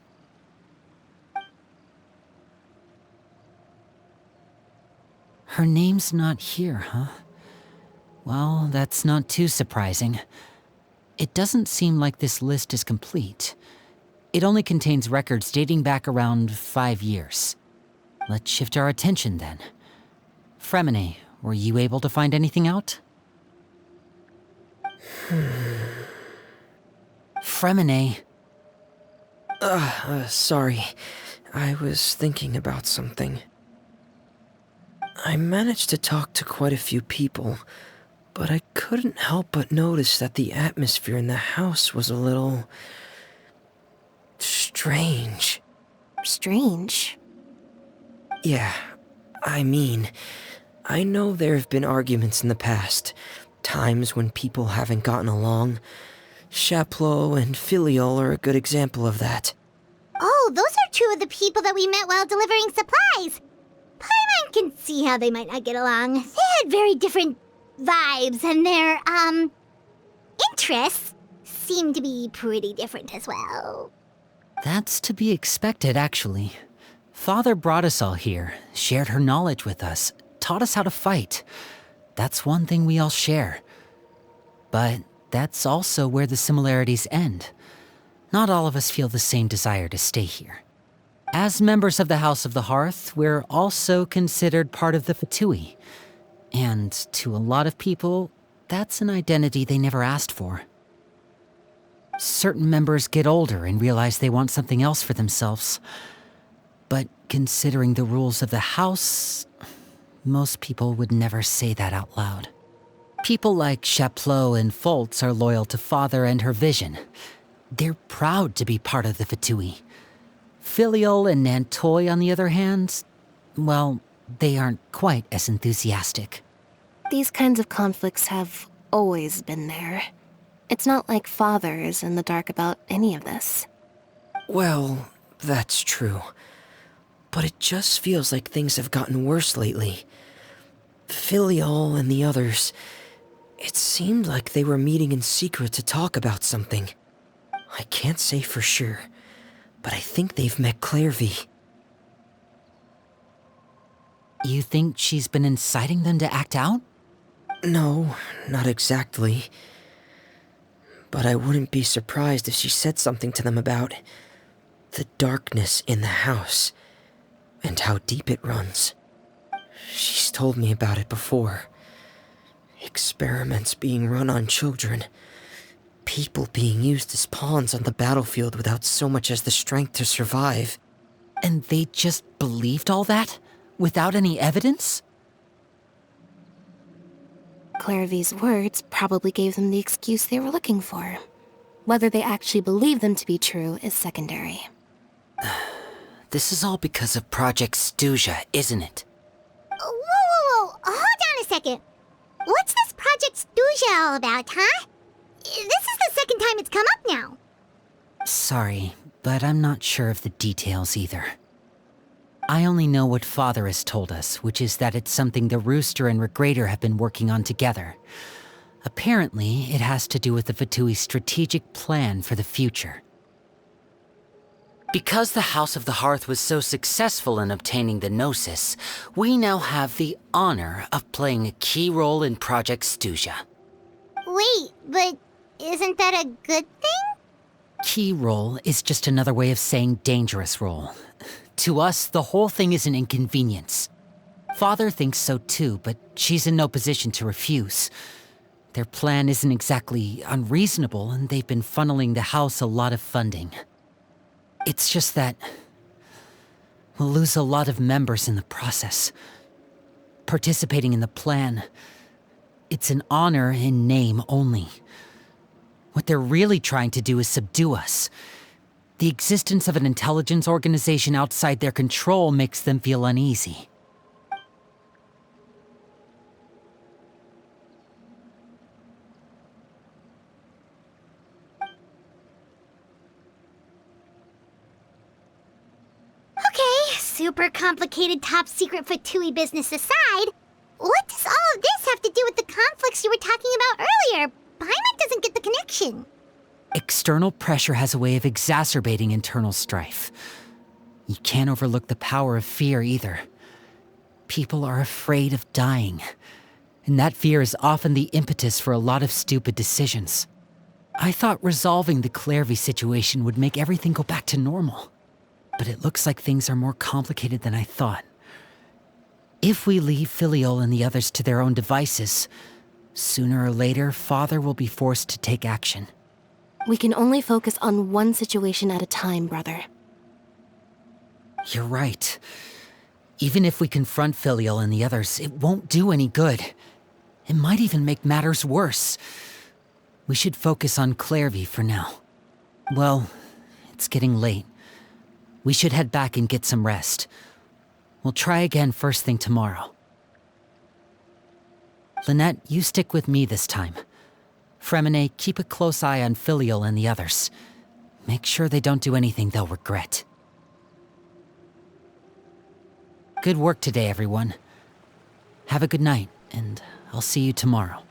Her name's not here, huh? Well, that's not too surprising. It doesn't seem like this list is complete. It only contains records dating back around 5 years. Let's shift our attention then. Fremine, were you able to find anything out? Fremine. Sorry. I was thinking about something. I managed to talk to quite a few people, but I couldn't help but notice that the atmosphere in the house was a little strange. Strange? Yeah, I mean, I know there have been arguments in the past, times when people haven't gotten along. Chaplot and Filiol are a good example of that. Oh, those are two of the people that we met while delivering supplies. Paimon can see how they might not get along. They had very different vibes, and their, interests seem to be pretty different as well. That's to be expected, actually. Father brought us all here, shared her knowledge with us, taught us how to fight. That's one thing we all share. But that's also where the similarities end. Not all of us feel the same desire to stay here. As members of the House of the Hearth, we're also considered part of the Fatui. And to a lot of people, that's an identity they never asked for. Certain members get older and realize they want something else for themselves. But considering the rules of the house, most people would never say that out loud. People like Chaplot and Foltz are loyal to Father and her vision. They're proud to be part of the Fatui. Filiol and Nantoy, on the other hand, well, they aren't quite as enthusiastic. These kinds of conflicts have always been there. It's not like Father is in the dark about any of this. Well, that's true. But it just feels like things have gotten worse lately. Filiol and the others, it seemed like they were meeting in secret to talk about something. I can't say for sure, but I think they've met Clairvy. You think she's been inciting them to act out? No, not exactly. But I wouldn't be surprised if she said something to them about the darkness in the house and how deep it runs. She's told me about it before. Experiments being run on children. People being used as pawns on the battlefield without so much as the strength to survive. And they just believed all that? Without any evidence? Clairvy's words probably gave them the excuse they were looking for. Whether they actually believe them to be true is secondary. This is all because of Project Stuja, isn't it? Whoa. Hold on a second. What's this Project Stuja all about, huh? This is the second time it's come up now. Sorry, but I'm not sure of the details either. I only know what Father has told us, which is that it's something the Rooster and Regrator have been working on together. Apparently, it has to do with the Fatui's strategic plan for the future. Because the House of the Hearth was so successful in obtaining the Gnosis, we now have the honor of playing a key role in Project Stuja. Wait, but isn't that a good thing? Key role is just another way of saying dangerous role. To us, the whole thing is an inconvenience. Father thinks so too, but she's in no position to refuse. Their plan isn't exactly unreasonable, and they've been funneling the house a lot of funding. It's just that we'll lose a lot of members in the process. Participating in the plan, it's an honor in name only. What they're really trying to do is subdue us. The existence of an intelligence organization outside their control makes them feel uneasy. Super complicated top secret Fatui business aside, what does all of this have to do with the conflicts you were talking about earlier? Paimon doesn't get the connection. External pressure has a way of exacerbating internal strife. You can't overlook the power of fear either. People are afraid of dying, and that fear is often the impetus for a lot of stupid decisions. I thought resolving the Clairvy situation would make everything go back to normal. But it looks like things are more complicated than I thought. If we leave Filiol and the others to their own devices, sooner or later, Father will be forced to take action. We can only focus on one situation at a time, brother. You're right. Even if we confront Filiol and the others, it won't do any good. It might even make matters worse. We should focus on Clairvy for now. Well, it's getting late. We should head back and get some rest. We'll try again first thing tomorrow. Lynette, you stick with me this time. Fremine, keep a close eye on Filiol and the others. Make sure they don't do anything they'll regret. Good work today, everyone. Have a good night, and I'll see you tomorrow.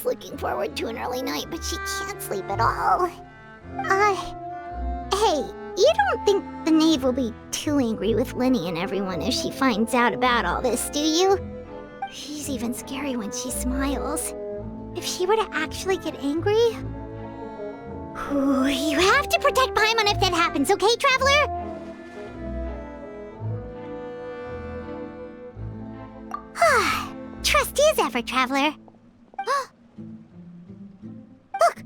Looking forward to an early night, but she can't sleep at all. Hey, you don't think the knave will be too angry with Linny and everyone if she finds out about all this, do you? She's even scary when she smiles. If she were to actually get angry... Ooh, you have to protect Paimon if that happens, okay, Traveler? Trust is ever, Traveler. Look!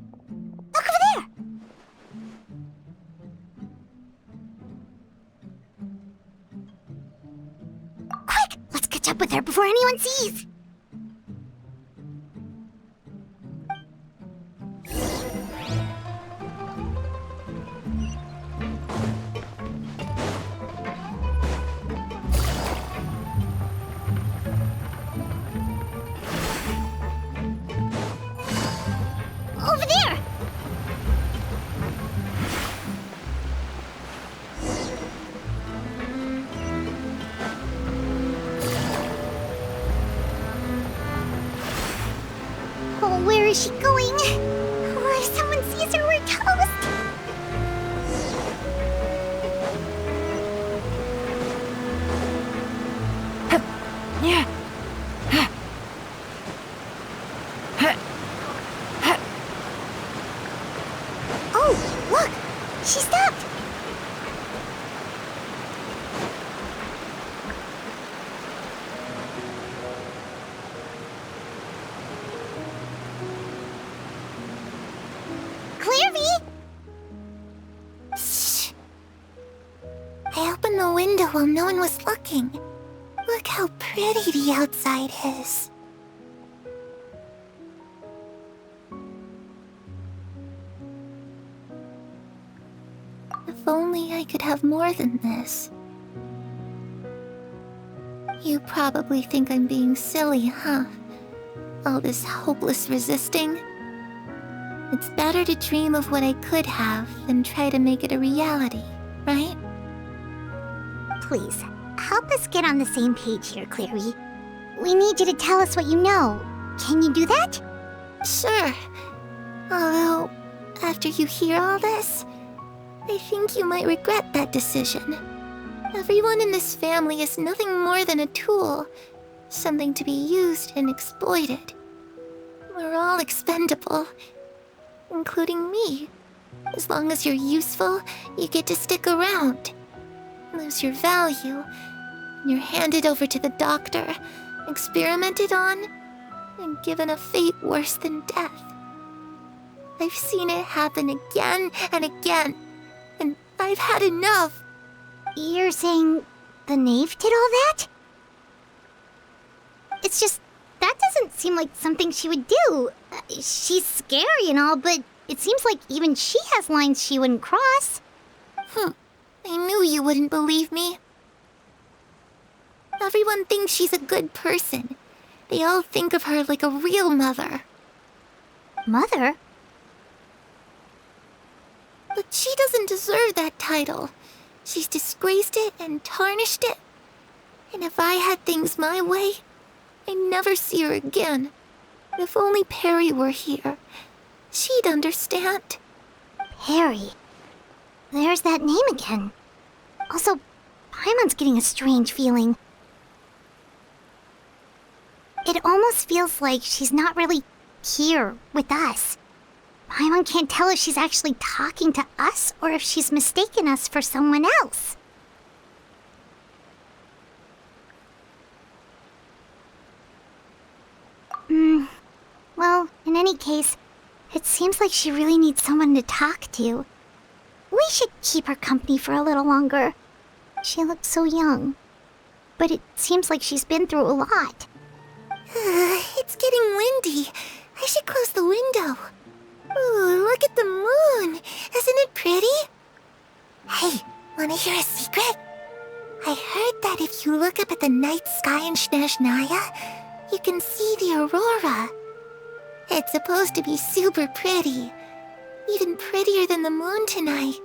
Look over there! Quick! Let's catch up with her before anyone sees! Over there! Oh, where is she going? Oh, if someone sees her, we're toast! Oh, look! She stopped! Clairvy! Shh. I opened the window while no one was looking. Look how pretty the outside is. If only I could have more than this. You probably think I'm being silly, huh? All this hopeless resisting. It's better to dream of what I could have than try to make it a reality, right? Please, help us get on the same page here, Clary. We need you to tell us what you know. Can you do that? Sure. Although, after you hear all this, I think you might regret that decision. Everyone in this family is nothing more than a tool, something to be used and exploited. We're all expendable, including me. As long as you're useful, you get to stick around. Lose your value, and you're handed over to the doctor, experimented on, and given a fate worse than death. I've seen it happen again and again, and I've had enough. You're saying the knave did all that? It's just, that doesn't seem like something she would do. She's scary and all, but it seems like even she has lines she wouldn't cross. I knew you wouldn't believe me. Everyone thinks she's a good person. They all think of her like a real mother. Mother? But she doesn't deserve that title. She's disgraced it and tarnished it. And if I had things my way, I'd never see her again. If only Perry were here, she'd understand. Perry. There's that name again. Also, Paimon's getting a strange feeling. It almost feels like she's not really here with us. Paimon can't tell if she's actually talking to us or if she's mistaken us for someone else. Well, in any case, it seems like she really needs someone to talk to. We should keep her company for a little longer. She looks so young. But it seems like she's been through a lot. It's getting windy. I should close the window. Ooh, look at the moon. Isn't it pretty? Hey, wanna hear a secret? I heard that if you look up at the night sky in Snezhnaya, you can see the aurora. It's supposed to be super pretty. Even prettier than the moon tonight.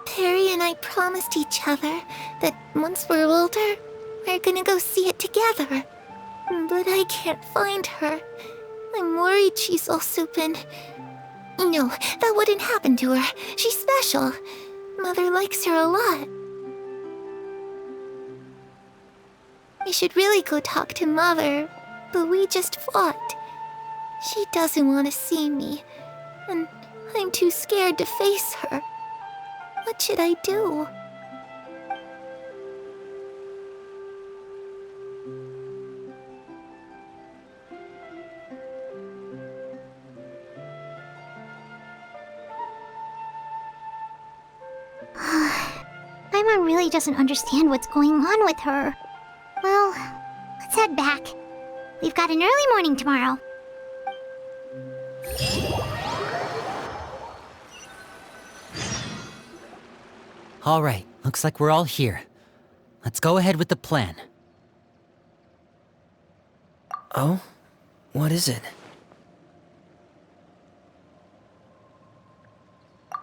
Perry and I promised each other that once we're older, we're gonna go see it together. But I can't find her. I'm worried she's also been... No, that wouldn't happen to her. She's special. Mother likes her a lot. I should really go talk to Mother, but we just fought. She doesn't want to see me, and I'm too scared to face her. What should I do? Paimon really doesn't understand what's going on with her. Well, let's head back. We've got an early morning tomorrow. All right, looks like we're all here. Let's go ahead with the plan. Oh? What is it?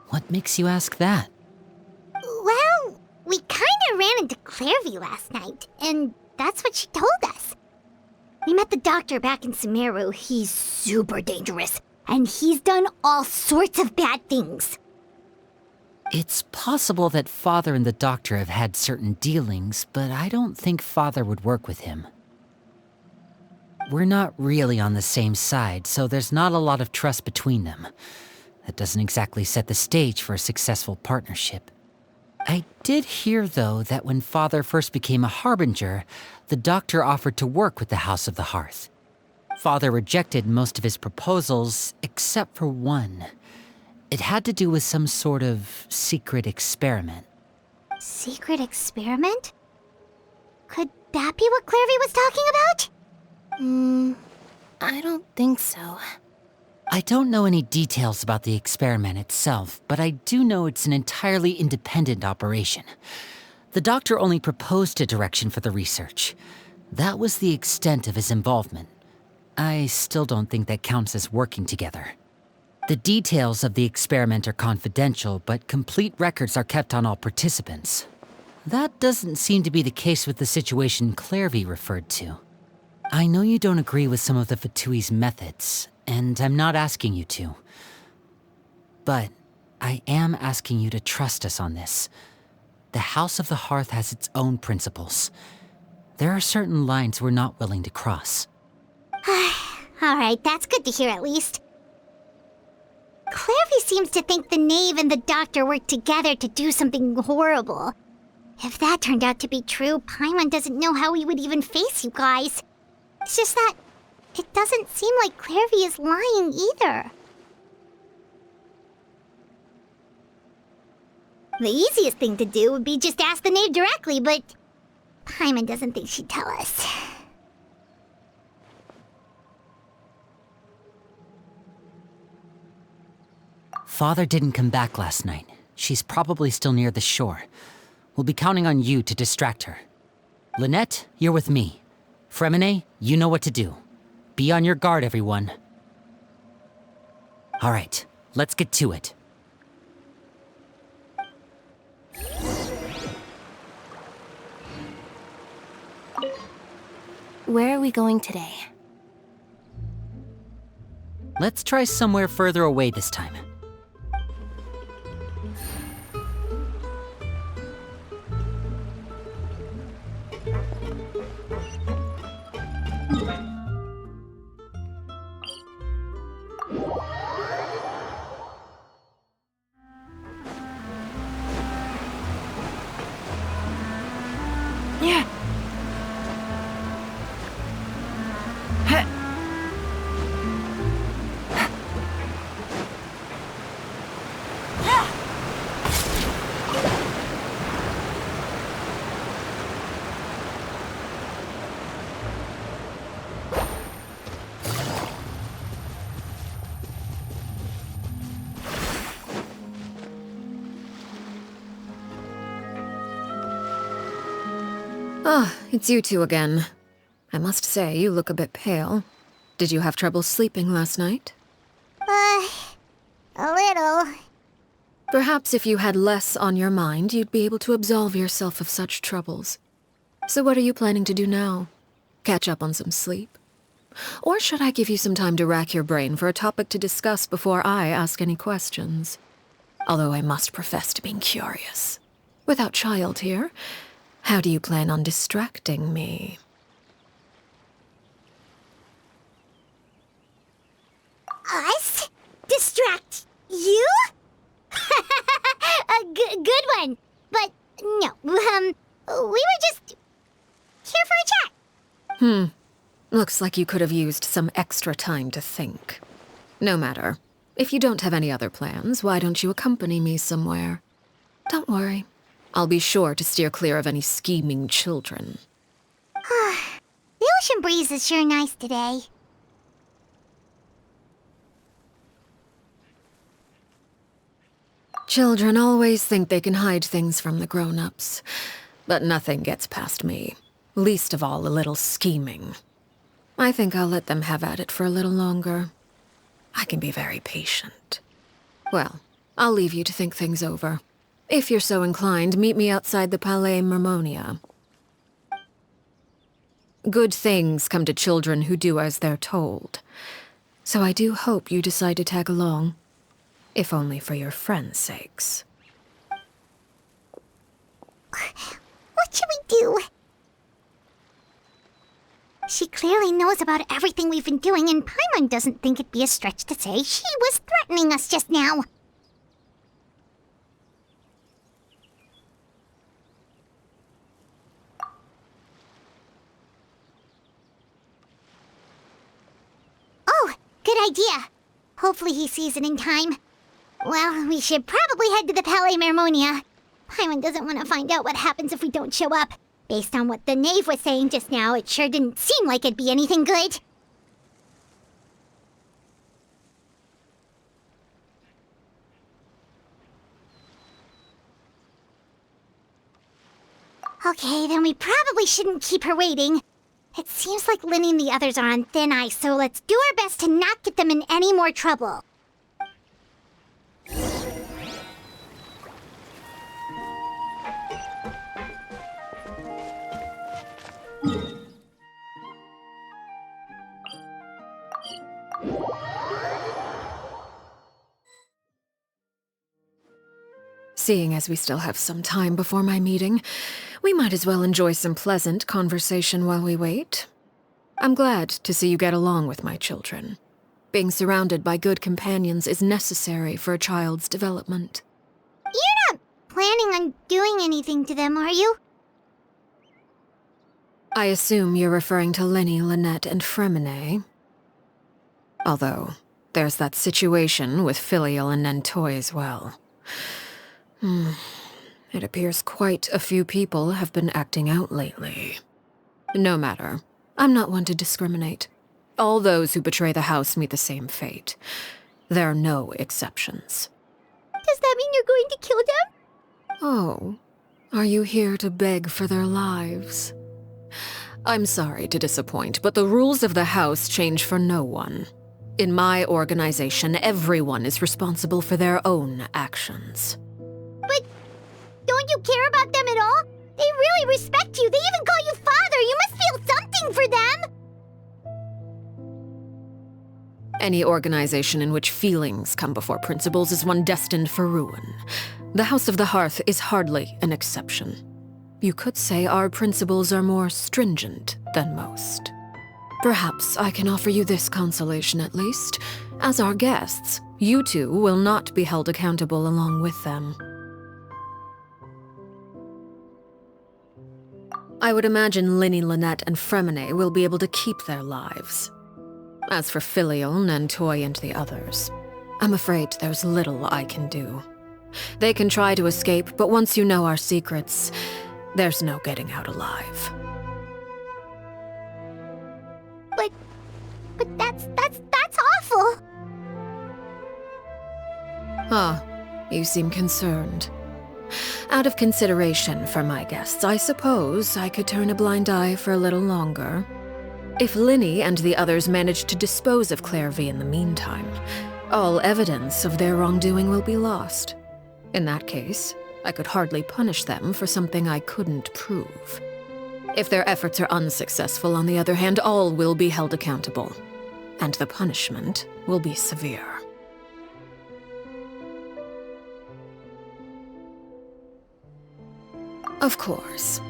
What makes you ask that? Well, we kinda ran into Clairview last night, and that's what she told us. We met the doctor back in Sumeru. He's super dangerous, and he's done all sorts of bad things. It's possible that Father and the Doctor have had certain dealings, but I don't think Father would work with him. We're not really on the same side, so there's not a lot of trust between them. That doesn't exactly set the stage for a successful partnership. I did hear, though, that when Father first became a Harbinger, the Doctor offered to work with the House of the Hearth. Father rejected most of his proposals, except for one. It had to do with some sort of secret experiment. Secret experiment? Could that be what Clairview was talking about? I don't think so. I don't know any details about the experiment itself, but I do know it's an entirely independent operation. The doctor only proposed a direction for the research. That was the extent of his involvement. I still don't think that counts as working together. The details of the experiment are confidential, but complete records are kept on all participants. That doesn't seem to be the case with the situation Clairvy referred to. I know you don't agree with some of the Fatui's methods, and I'm not asking you to. But I am asking you to trust us on this. The House of the Hearth has its own principles. There are certain lines we're not willing to cross. Alright, that's good to hear at least. Clairvy seems to think the knave and the doctor worked together to do something horrible. If that turned out to be true, Paimon doesn't know how he would even face you guys. It's just that it doesn't seem like Clairvy is lying either. The easiest thing to do would be just ask the knave directly, but Paimon doesn't think she'd tell us. Father didn't come back last night. She's probably still near the shore. We'll be counting on you to distract her. Lynette, you're with me. Fremine, you know what to do. Be on your guard, everyone. All right, let's get to it. Where are we going today? Let's try somewhere further away this time. Ah, it's you two again. I must say, you look a bit pale. Did you have trouble sleeping last night? A little. Perhaps if you had less on your mind, you'd be able to absolve yourself of such troubles. So what are you planning to do now? Catch up on some sleep? Or should I give you some time to rack your brain for a topic to discuss before I ask any questions? Although I must profess to being curious. Without Child here, how do you plan on distracting me? Us? Distract you? A good one. But no, we were just here for a chat. Looks like you could have used some extra time to think. No matter. If you don't have any other plans, why don't you accompany me somewhere? Don't worry. I'll be sure to steer clear of any scheming children. The ocean breeze is sure nice today. Children always think they can hide things from the grown-ups. But nothing gets past me. Least of all a little scheming. I think I'll let them have at it for a little longer. I can be very patient. Well, I'll leave you to think things over. If you're so inclined, meet me outside the Palais Mermonia. Good things come to children who do as they're told. So I do hope you decide to tag along. If only for your friends' sakes. What should we do? She clearly knows about everything we've been doing, and Paimon doesn't think it'd be a stretch to say she was threatening us just now. Oh, good idea. Hopefully he sees it in time. Well, we should probably head to the Palais Mermonia. Paimon doesn't want to find out what happens if we don't show up. Based on what the knave was saying just now, it sure didn't seem like it'd be anything good. Okay, then we probably shouldn't keep her waiting. It seems like Linny and the others are on thin ice, so let's do our best to not get them in any more trouble. Seeing as we still have some time before my meeting, we might as well enjoy some pleasant conversation while we wait. I'm glad to see you get along with my children. Being surrounded by good companions is necessary for a child's development. You're not planning on doing anything to them, are you? I assume you're referring to Linny, Lynette, and Fremine. Although, there's that situation with Filial and Nentoy as well. It appears quite a few people have been acting out lately. No matter. I'm not one to discriminate. All those who betray the house meet the same fate. There are no exceptions. Does that mean you're going to kill them? Oh, are you here to beg for their lives? I'm sorry to disappoint, but the rules of the house change for no one. In my organization, everyone is responsible for their own actions. But don't you care about them at all? They really respect you. They even call you father. You must feel something for them. Any organization in which feelings come before principles is one destined for ruin. The House of the Hearth is hardly an exception. You could say our principles are more stringent than most. Perhaps I can offer you this consolation at least. As our guests, you two will not be held accountable along with them. I would imagine Linny, Lynette, and Fremine will be able to keep their lives. As for Filial, Nentoy, and the others, I'm afraid there's little I can do. They can try to escape, but once you know our secrets, there's no getting out alive. But that's awful. You seem concerned. Out of consideration for my guests, I suppose I could turn a blind eye for a little longer. If Linny and the others manage to dispose of Clairvy in the meantime, all evidence of their wrongdoing will be lost. In that case, I could hardly punish them for something I couldn't prove. If their efforts are unsuccessful, on the other hand, all will be held accountable, and the punishment will be severe. Of course.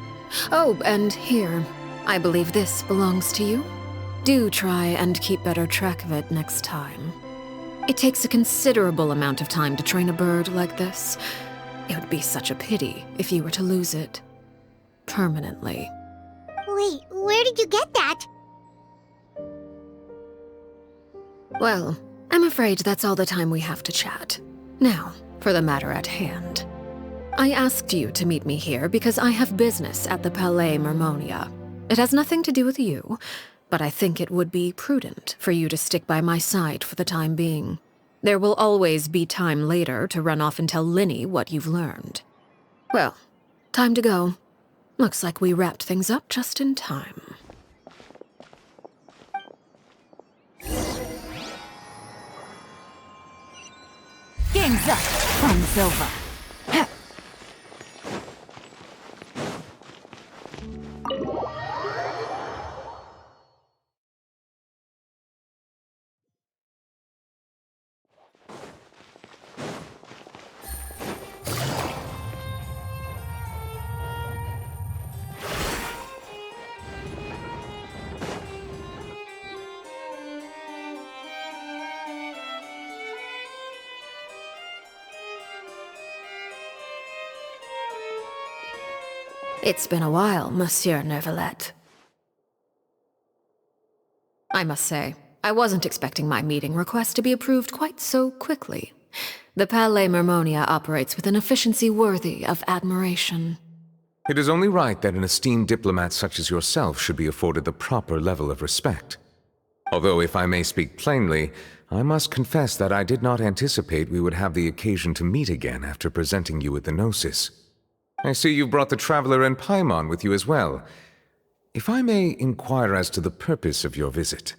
Oh, and here, I believe this belongs to you. Do try and keep better track of it next time. It takes a considerable amount of time to train a bird like this. It would be such a pity if you were to lose it. Permanently. Wait, where did you get that? Well, I'm afraid that's all the time we have to chat. Now, for the matter at hand. I asked you to meet me here because I have business at the Palais Mermonia. It has nothing to do with you, but I think it would be prudent for you to stick by my side for the time being. There will always be time later to run off and tell Linny what you've learned. Well, time to go. Looks like we wrapped things up just in time. Game's up. Fun's over. It's been a while, Monsieur Neuvillette. I must say, I wasn't expecting my meeting request to be approved quite so quickly. The Palais Mermonia operates with an efficiency worthy of admiration. It is only right that an esteemed diplomat such as yourself should be afforded the proper level of respect. Although, if I may speak plainly, I must confess that I did not anticipate we would have the occasion to meet again after presenting you with the Gnosis. I see you've brought the Traveler and Paimon with you as well. If I may inquire as to the purpose of your visit.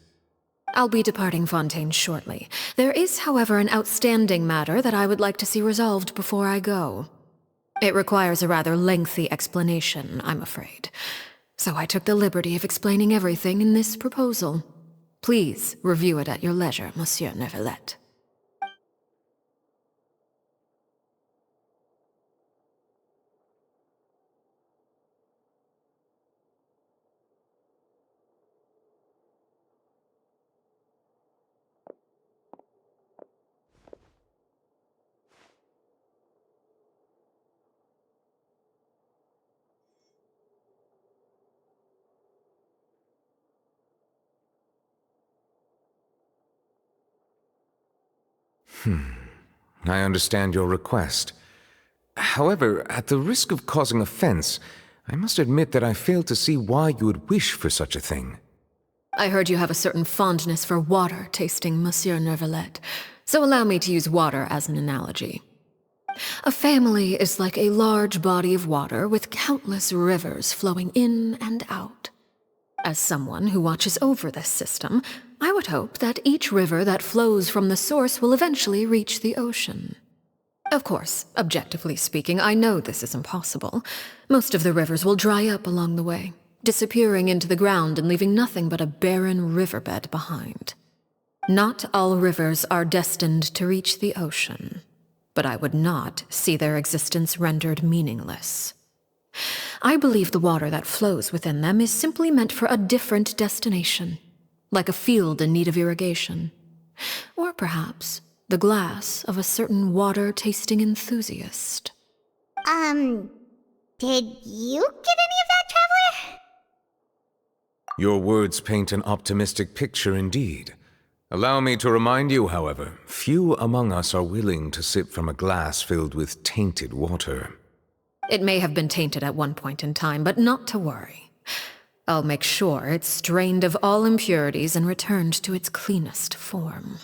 I'll be departing Fontaine shortly. There is, however, an outstanding matter that I would like to see resolved before I go. It requires a rather lengthy explanation, I'm afraid. So I took the liberty of explaining everything in this proposal. Please review it at your leisure, Monsieur Neuvillette. I understand your request. However, at the risk of causing offense, I must admit that I fail to see why you would wish for such a thing. I heard you have a certain fondness for water tasting, Monsieur Neuvillette, so allow me to use water as an analogy. A family is like a large body of water with countless rivers flowing in and out. As someone who watches over this system, I would hope that each river that flows from the source will eventually reach the ocean. Of course, objectively speaking, I know this is impossible. Most of the rivers will dry up along the way, disappearing into the ground and leaving nothing but a barren riverbed behind. Not all rivers are destined to reach the ocean, but I would not see their existence rendered meaningless. I believe the water that flows within them is simply meant for a different destination, like a field in need of irrigation. Or perhaps the glass of a certain water-tasting enthusiast. Did you get any of that, Traveler? Your words paint an optimistic picture indeed. Allow me to remind you, however, few among us are willing to sip from a glass filled with tainted water. It may have been tainted at one point in time, but not to worry. I'll make sure it's strained of all impurities and returned to its cleanest form.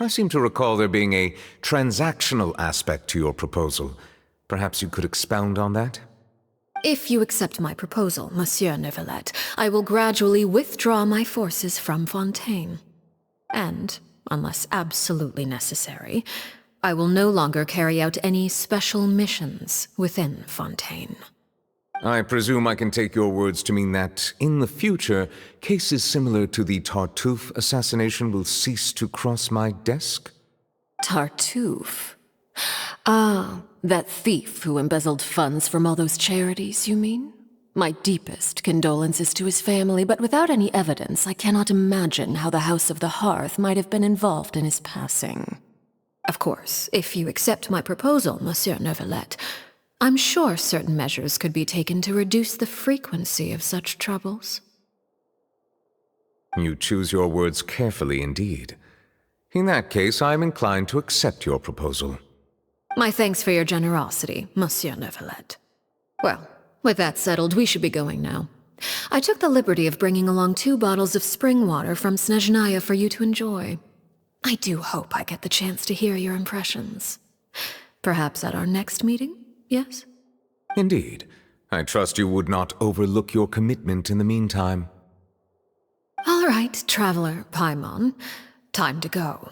I seem to recall there being a transactional aspect to your proposal. Perhaps you could expound on that? If you accept my proposal, Monsieur Neuvillette, I will gradually withdraw my forces from Fontaine. And, unless absolutely necessary, I will no longer carry out any special missions within Fontaine. I presume I can take your words to mean that, in the future, cases similar to the Tartuffe assassination will cease to cross my desk? Tartuffe? Ah, that thief who embezzled funds from all those charities, you mean? My deepest condolences to his family, but without any evidence, I cannot imagine how the House of the Hearth might have been involved in his passing. Of course, if you accept my proposal, Monsieur Neuvillette, I'm sure certain measures could be taken to reduce the frequency of such troubles. You choose your words carefully indeed. In that case, I am inclined to accept your proposal. My thanks for your generosity, Monsieur Neuvillette. Well, with that settled, we should be going now. I took the liberty of bringing along 2 bottles of spring water from Snezhnaya for you to enjoy. I do hope I get the chance to hear your impressions. Perhaps at our next meeting, yes? Indeed. I trust you would not overlook your commitment in the meantime. All right, Traveler Paimon. Time to go.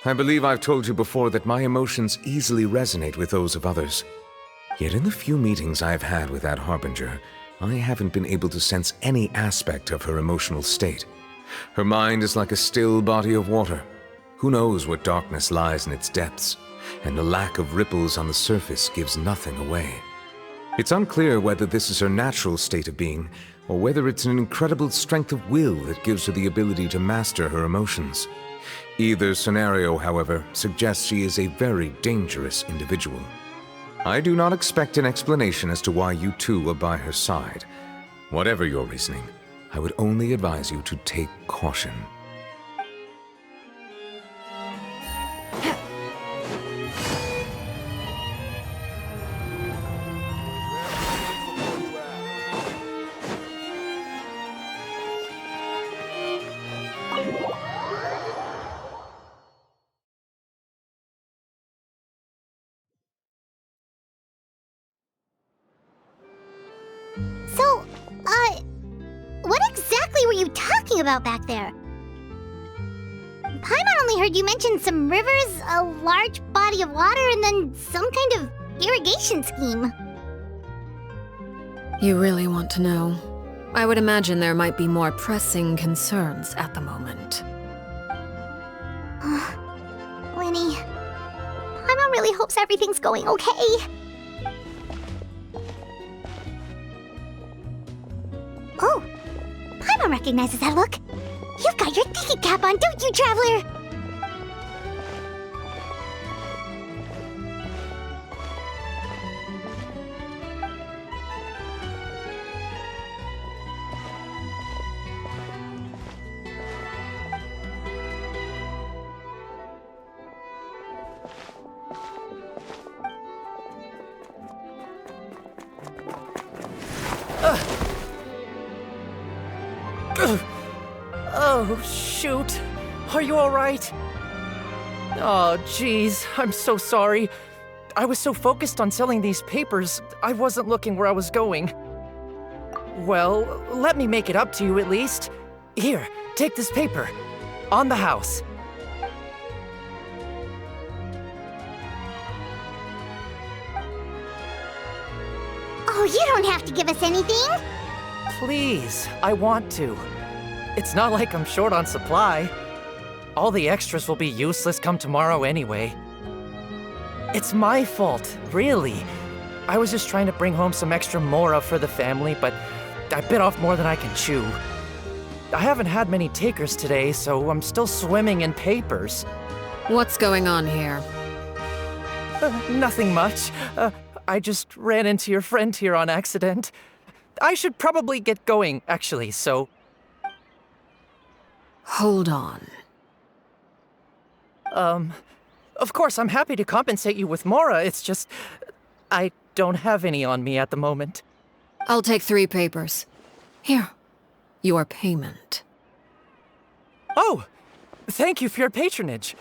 I believe I've told you before that my emotions easily resonate with those of others. Yet in the few meetings I've had with that Harbinger, I haven't been able to sense any aspect of her emotional state. Her mind is like a still body of water. Who knows what darkness lies in its depths, and the lack of ripples on the surface gives nothing away. It's unclear whether this is her natural state of being, or whether it's an incredible strength of will that gives her the ability to master her emotions. Either scenario, however, suggests she is a very dangerous individual. I do not expect an explanation as to why you two are by her side. Whatever your reasoning, I would only advise you to take caution. So, what exactly were you talking about back there? Paimon only heard you mention some rivers, a large body of water, and then some kind of irrigation scheme. You really want to know? I would imagine there might be more pressing concerns at the moment. Winnie, Paimon really hopes everything's going okay. Oh, Paimon recognizes that look. You've got your thinking cap on, don't you, Traveler? Oh, shoot. Are you alright? Oh, jeez. I'm so sorry. I was so focused on selling these papers, I wasn't looking where I was going. Well, let me make it up to you at least. Here, take this paper. On the house. Oh, you don't have to give us anything. Please, I want to. It's not like I'm short on supply. All the extras will be useless come tomorrow anyway. It's my fault, really. I was just trying to bring home some extra mora for the family, but I bit off more than I can chew. I haven't had many takers today, so I'm still swimming in papers. What's going on here? Nothing much. I just ran into your friend here on accident. I should probably get going, actually, so... Hold on. Of course, I'm happy to compensate you with mora, it's just... I don't have any on me at the moment. I'll take 3 papers. Here. Your payment. Oh! Thank you for your patronage.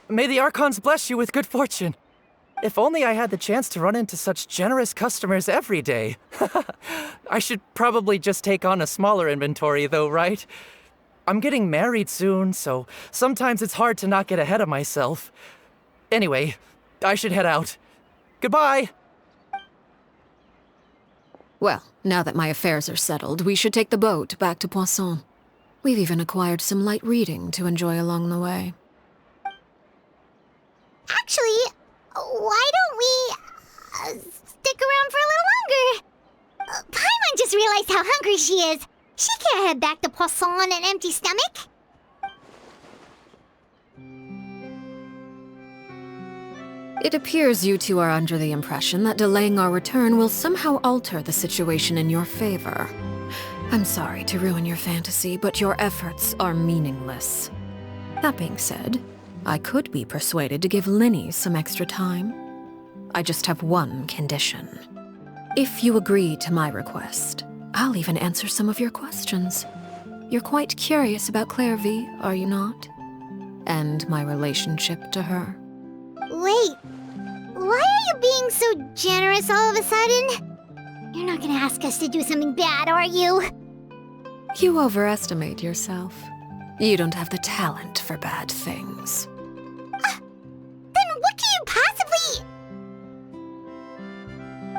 May the Archons bless you with good fortune. If only I had the chance to run into such generous customers every day. I should probably just take on a smaller inventory though, right? I'm getting married soon, so sometimes it's hard to not get ahead of myself. Anyway, I should head out. Goodbye! Well, now that my affairs are settled, we should take the boat back to Poisson. We've even acquired some light reading to enjoy along the way. Actually, why don't we stick around for a little longer? Paimon just realized how hungry she is. She can't head back to Poisson on an empty stomach. It appears you two are under the impression that delaying our return will somehow alter the situation in your favor. I'm sorry to ruin your fantasy, but your efforts are meaningless. That being said, I could be persuaded to give Linny some extra time. I just have one condition. If you agree to my request, I'll even answer some of your questions. You're quite curious about Clairvy, are you not? And my relationship to her. Wait, why are you being so generous all of a sudden? You're not gonna ask us to do something bad, are you? You overestimate yourself. You don't have the talent for bad things. Then what can you possibly...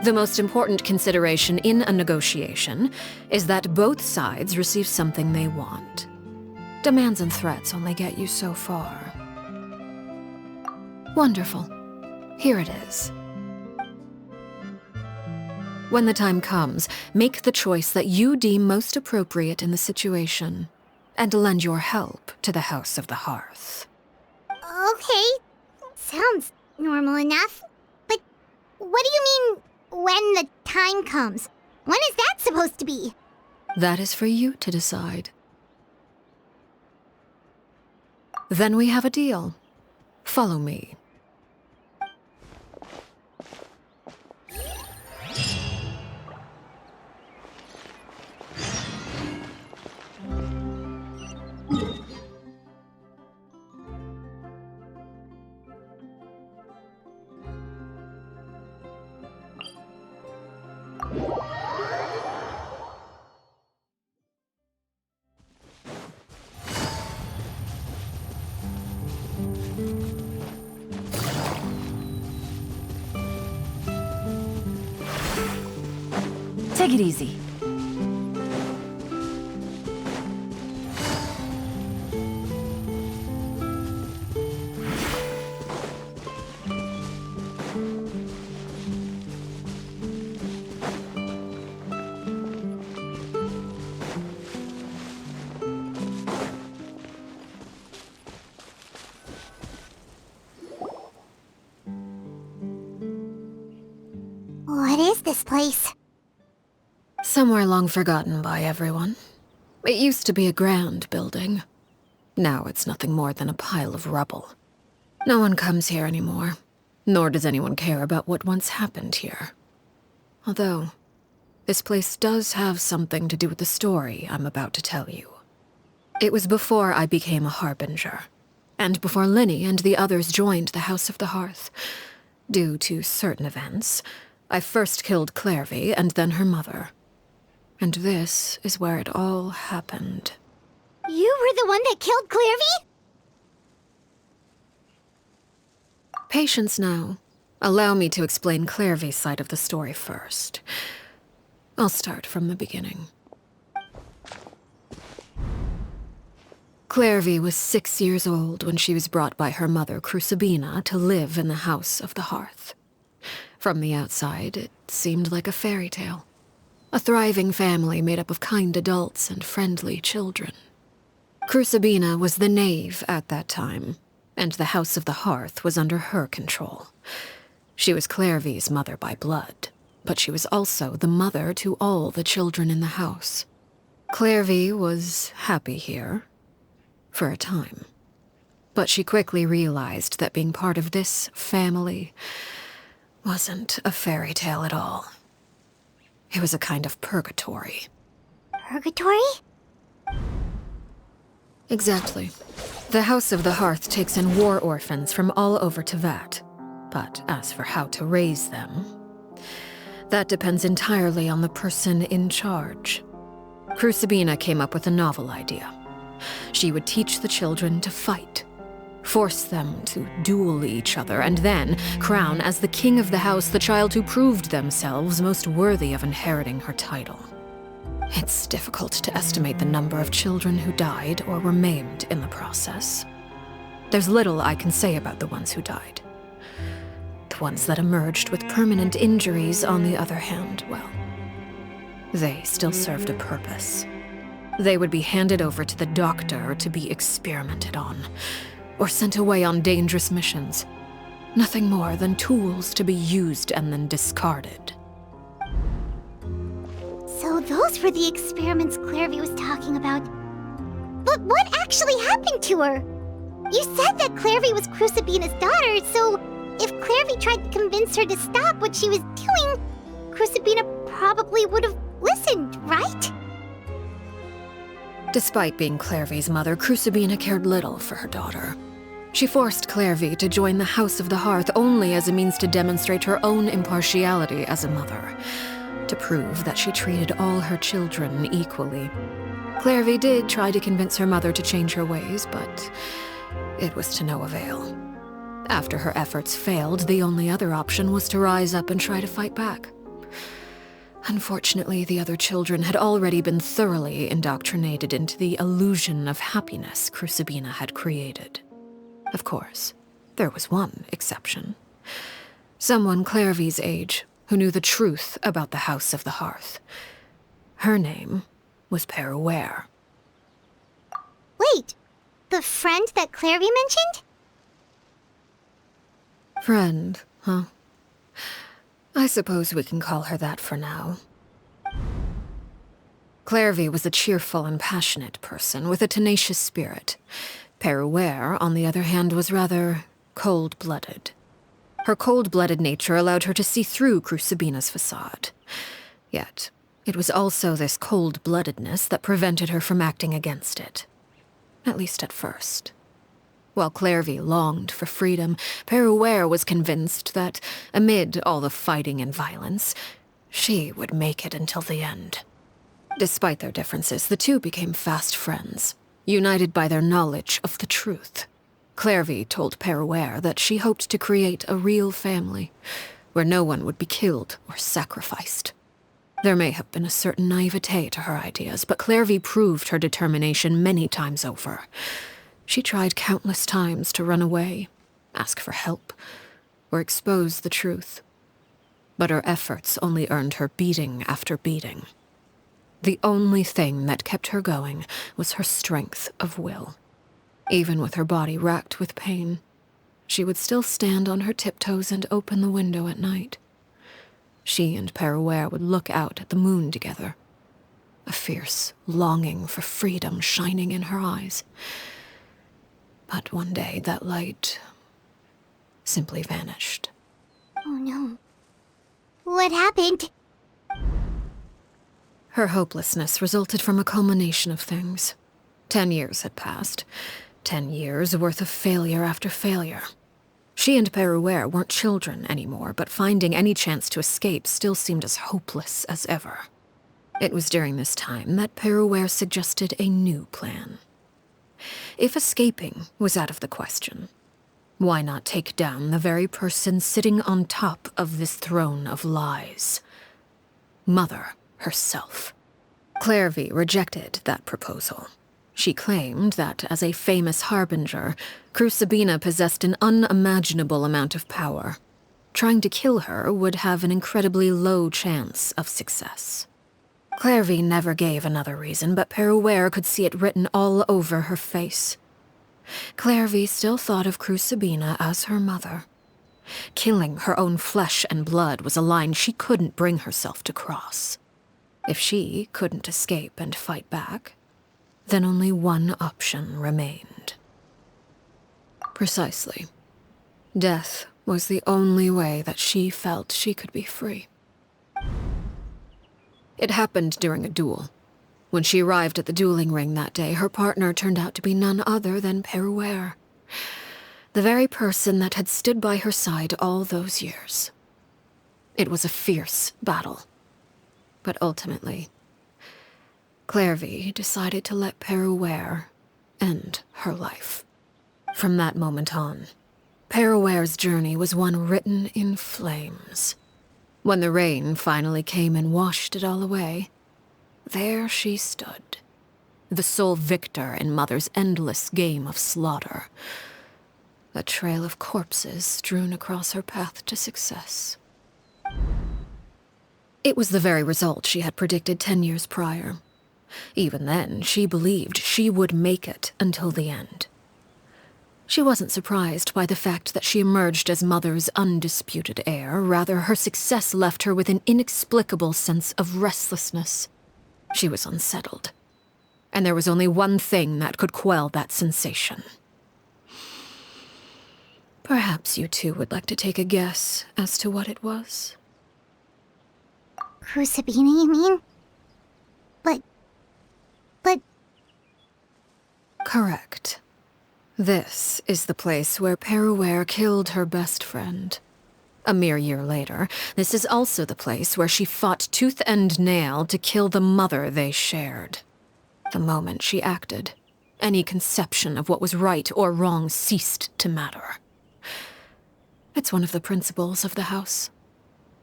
The most important consideration in a negotiation is that both sides receive something they want. Demands and threats only get you so far. Wonderful. Here it is. When the time comes, make the choice that you deem most appropriate in the situation, and lend your help to the House of the Hearth. Okay, sounds normal enough. But what do you mean, when the time comes? When is that supposed to be? That is for you to decide. Then we have a deal. Follow me. Take it easy. What is this place? Somewhere long forgotten by everyone. It used to be a grand building. Now it's nothing more than a pile of rubble. No one comes here anymore, nor does anyone care about what once happened here. Although, this place does have something to do with the story I'm about to tell you. It was before I became a Harbinger, and before Linny and the others joined the House of the Hearth. Due to certain events, I first killed Clairvy and then her mother. And this is where it all happened. You were the one that killed Clairvy? Patience now. Allow me to explain Clairvy's side of the story first. I'll start from the beginning. Clairvy was 6 years old when she was brought by her mother, Crucibina, to live in the House of the Hearth. From the outside, it seemed like a fairy tale. A thriving family made up of kind adults and friendly children. Crucibina was the knave at that time, and the House of the Hearth was under her control. She was Clairvy's mother by blood, but she was also the mother to all the children in the house. Clairvy was happy here, for a time. But she quickly realized that being part of this family wasn't a fairy tale at all. It was a kind of purgatory. Purgatory? Exactly. The House of the Hearth takes in war orphans from all over Tevat. But as for how to raise them, that depends entirely on the person in charge. Crucibina came up with a novel idea. She would teach the children to fight, force them to duel each other, and then crown as the king of the house the child who proved themselves most worthy of inheriting her title. It's difficult to estimate the number of children who died or were maimed in the process. There's little I can say about the ones who died. The ones that emerged with permanent injuries, on the other hand, well, they still served a purpose. They would be handed over to the doctor to be experimented on, or sent away on dangerous missions. Nothing more than tools to be used and then discarded. So those were the experiments Clairvy was talking about. But what actually happened to her? You said that Clairvy was Crucibina's daughter, so if Clairvy tried to convince her to stop what she was doing, Crucibina probably would have listened, right? Despite being Clairvy's mother, Crucibina cared little for her daughter. She forced Clairvy to join the House of the Hearth only as a means to demonstrate her own impartiality as a mother, to prove that she treated all her children equally. Clairvy did try to convince her mother to change her ways, but it was to no avail. After her efforts failed, the only other option was to rise up and try to fight back. Unfortunately, the other children had already been thoroughly indoctrinated into the illusion of happiness Crucibina had created. Of course, there was one exception. Someone Clairvy's age who knew the truth about the House of the Hearth. Her name was Peruere. Wait, the friend that Clairvy mentioned? Friend, huh? I suppose we can call her that for now. Clairvy was a cheerful and passionate person with a tenacious spirit. Peruere, on the other hand, was rather cold-blooded. Her cold-blooded nature allowed her to see through Crucibina's facade. Yet, it was also this cold-bloodedness that prevented her from acting against it. At least at first. While Clairvy longed for freedom, Peruere was convinced that, amid all the fighting and violence, she would make it until the end. Despite their differences, the two became fast friends, united by their knowledge of the truth. Clairvy told Peruere that she hoped to create a real family, where no one would be killed or sacrificed. There may have been a certain naivete to her ideas, but Clairvy proved her determination many times over. She tried countless times to run away, ask for help, or expose the truth. But her efforts only earned her beating after beating. The only thing that kept her going was her strength of will. Even with her body racked with pain, she would still stand on her tiptoes and open the window at night. She and Perouer would look out at the moon together, a fierce longing for freedom shining in her eyes. But one day that light simply vanished. Oh no. What happened? Her hopelessness resulted from a culmination of things. 10 years had passed. 10 years worth of failure after failure. She and Perouer weren't children anymore, but finding any chance to escape still seemed as hopeless as ever. It was during this time that Perouer suggested a new plan. If escaping was out of the question, why not take down the very person sitting on top of this throne of lies? Mother herself. Clairvy rejected that proposal. She claimed that, as a famous harbinger, Crucibina possessed an unimaginable amount of power. Trying to kill her would have an incredibly low chance of success. Clairvy never gave another reason, but Perouer could see it written all over her face. Clairvy still thought of Crucibina as her mother. Killing her own flesh and blood was a line she couldn't bring herself to cross. If she couldn't escape and fight back, then only one option remained. Precisely. Death was the only way that she felt she could be free. It happened during a duel. When she arrived at the dueling ring that day, her partner turned out to be none other than Perouer, the very person that had stood by her side all those years. It was a fierce battle. But ultimately, Clairvy decided to let Perouer end her life. From that moment on, Perouer's journey was one written in flames. When the rain finally came and washed it all away, there she stood, the sole victor in Mother's endless game of slaughter, a trail of corpses strewn across her path to success. It was the very result she had predicted 10 years prior. Even then, she believed she would make it until the end. She wasn't surprised by the fact that she emerged as Mother's undisputed heir. Rather, her success left her with an inexplicable sense of restlessness. She was unsettled, and there was only one thing that could quell that sensation. Perhaps you two would like to take a guess as to what it was? Crucibina, you mean? But... Correct. This is the place where Perouer killed her best friend. A mere year later, this is also the place where she fought tooth and nail to kill the mother they shared. The moment she acted, any conception of what was right or wrong ceased to matter. It's one of the principles of the house.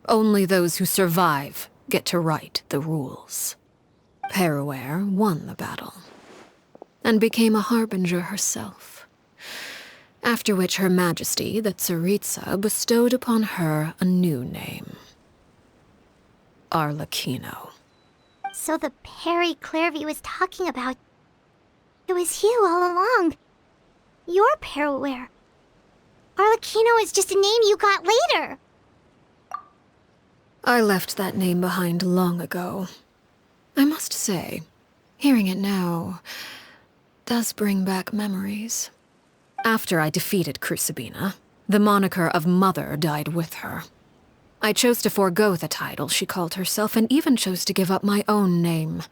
Only those who survive get to write the rules. Perouer won the battle, and became a harbinger herself. After which Her Majesty, the Tsaritsa, bestowed upon her a new name. Arlecchino. So the Perry Clairvy was talking about... It was you all along. You're Perouer. Arlecchino is just a name you got later. I left that name behind long ago. I must say, hearing it now does bring back memories. After I defeated Crucibina, the moniker of Mother died with her. I chose to forego the title she called herself, and even chose to give up my own name.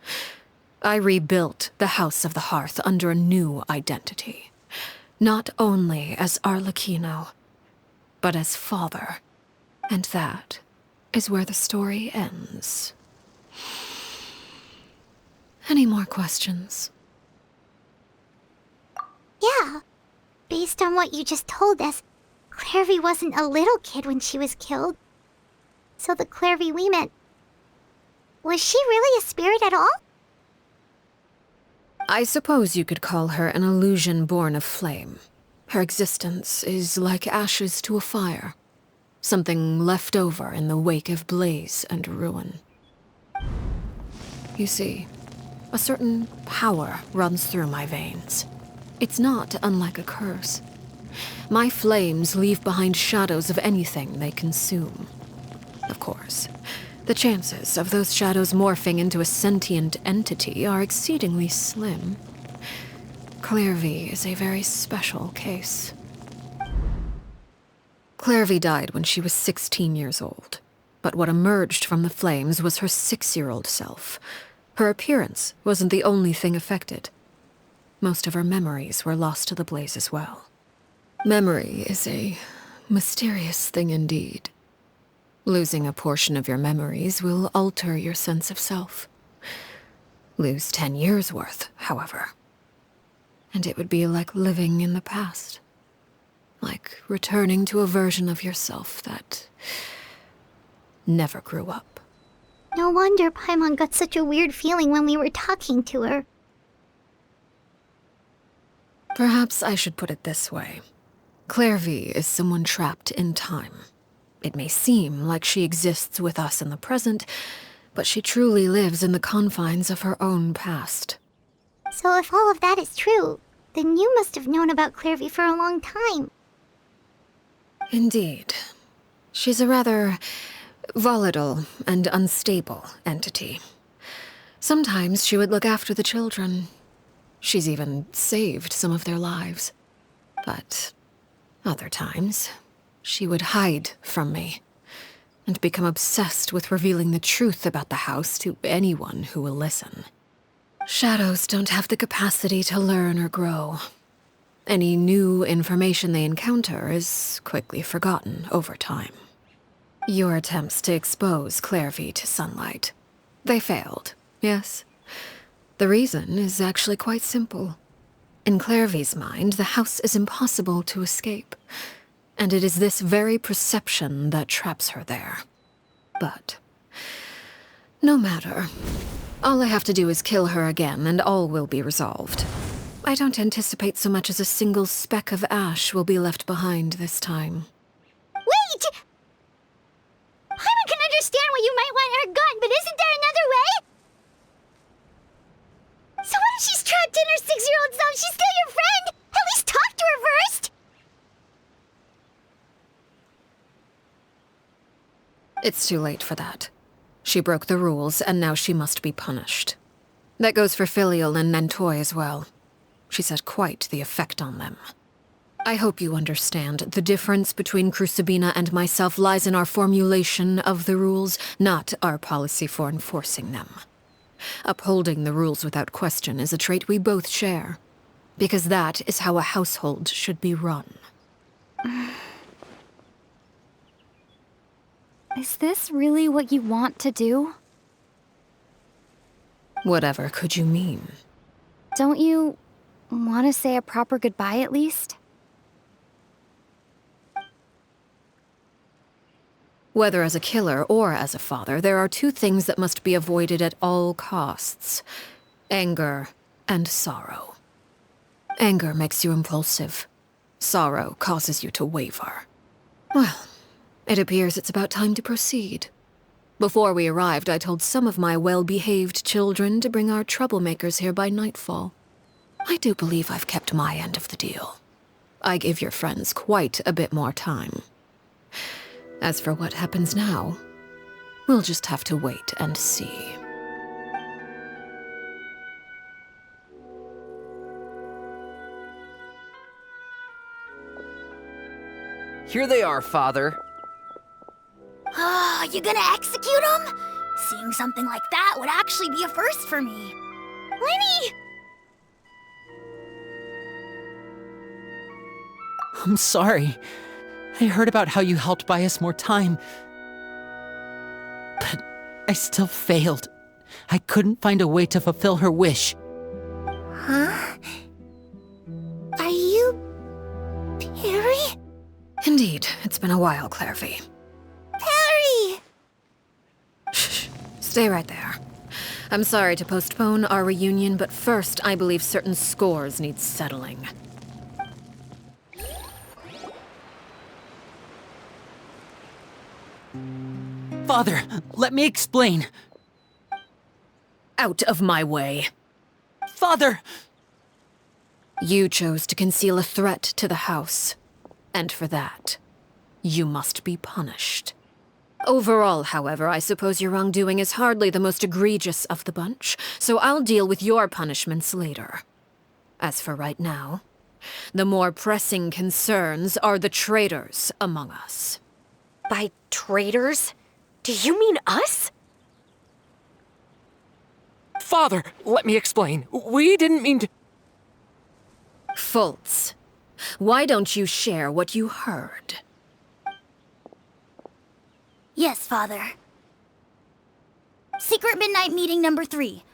I rebuilt the House of the Hearth under a new identity. Not only as Arlecchino, but as father. And that is where the story ends. Any more questions? Yeah. Based on what you just told us, Clairvy wasn't a little kid when she was killed. So the Clairvy we met Was she really a spirit at all? I suppose you could call her an illusion born of flame. Her existence is like ashes to a fire. Something left over in the wake of blaze and ruin. You see, a certain power runs through my veins. It's not unlike a curse. My flames leave behind shadows of anything they consume. Of course, the chances of those shadows morphing into a sentient entity are exceedingly slim. Clairvy is a very special case. Clairvy died when she was 16 years old, but what emerged from the flames was her 6-year-old self. Her appearance wasn't the only thing affected. Most of her memories were lost to the blaze as well. Memory is a mysterious thing indeed. Losing a portion of your memories will alter your sense of self. Lose 10 years' worth, however, and it would be like living in the past. Like returning to a version of yourself that never grew up. No wonder Paimon got such a weird feeling when we were talking to her. Perhaps I should put it this way. Clairvy is someone trapped in time. It may seem like she exists with us in the present, but she truly lives in the confines of her own past. So if all of that is true, then you must have known about Clairvy for a long time. Indeed. She's a rather volatile and unstable entity. Sometimes she would look after the children. She's even saved some of their lives. But other times, she would hide from me and become obsessed with revealing the truth about the house to anyone who will listen. Shadows don't have the capacity to learn or grow. Any new information they encounter is quickly forgotten over time. Your attempts to expose Clairvy to sunlight. They failed, yes. The reason is actually quite simple. In Clairvy's mind, the house is impossible to escape, and it is this very perception that traps her there. But no matter. All I have to do is kill her again, and all will be resolved. I don't anticipate so much as a single speck of ash will be left behind this time. Wait! Paimon can understand why you might want her gone, but isn't there another way? So what if she's trapped in her 6-year-old self? She's still your friend! At least talk to her first! It's too late for that. She broke the rules, and now she must be punished. That goes for Filial and Nantoy as well. She's had quite the effect on them. I hope you understand the difference between Crucibina and myself lies in our formulation of the rules, not our policy for enforcing them. Upholding the rules without question is a trait we both share, because that is how a household should be run. Is this really what you want to do? Whatever could you mean? Don't you want to say a proper goodbye at least? Whether as a killer or as a father, there are two things that must be avoided at all costs: anger and sorrow. Anger makes you impulsive. Sorrow causes you to waver. Well, it appears it's about time to proceed. Before we arrived, I told some of my well-behaved children to bring our troublemakers here by nightfall. I do believe I've kept my end of the deal. I give your friends quite a bit more time. As for what happens now, we'll just have to wait and see. Here they are, Father. You gonna execute him? Seeing something like that would actually be a first for me. Lenny! I'm sorry. I heard about how you helped buy us more time. But I still failed. I couldn't find a way to fulfill her wish. Huh? Are you... Perry? Indeed, it's been a while, Clairvy. Perry! Shh, Stay right there. I'm sorry to postpone our reunion, but first I believe certain scores need settling. Father, let me explain. Out of my way. Father! You chose to conceal a threat to the house, and for that, you must be punished. Overall, however, I suppose your wrongdoing is hardly the most egregious of the bunch, so I'll deal with your punishments later. As for right now, the more pressing concerns are the traitors among us. By traitors? Do you mean us? Father, let me explain. We didn't mean to. Fultz, why don't you share what you heard? Yes, Father. Secret Midnight Meeting number 3.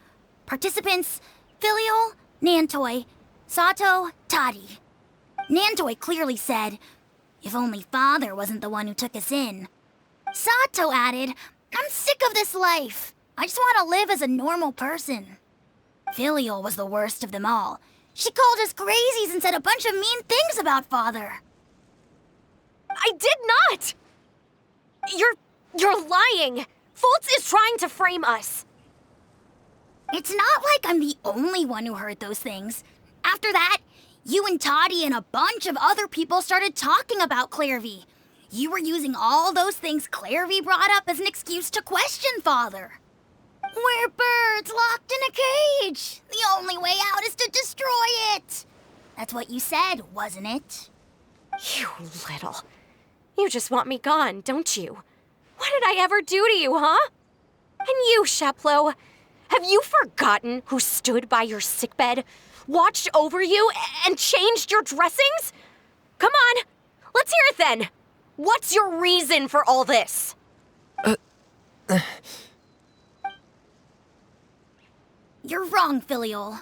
Participants, Filial, Nantoi, Sato, Toddy. Nantoi clearly said, if only Father wasn't the one who took us in. Sato added, I'm sick of this life. I just want to live as a normal person. Filial was the worst of them all. She called us crazies and said a bunch of mean things about Father. I did not! You're lying! Fultz is trying to frame us! It's not like I'm the only one who heard those things. After that, you and Toddy and a bunch of other people started talking about Clairvy. You were using all those things Clairvy brought up as an excuse to question Father. We're birds locked in a cage. The only way out is to destroy it. That's what you said, wasn't it? You little... You just want me gone, don't you? What did I ever do to you, huh? And you, Sheplo, have you forgotten who stood by your sickbed, watched over you, and changed your dressings? Come on, let's hear it then. What's your reason for all this? You're wrong, Filial.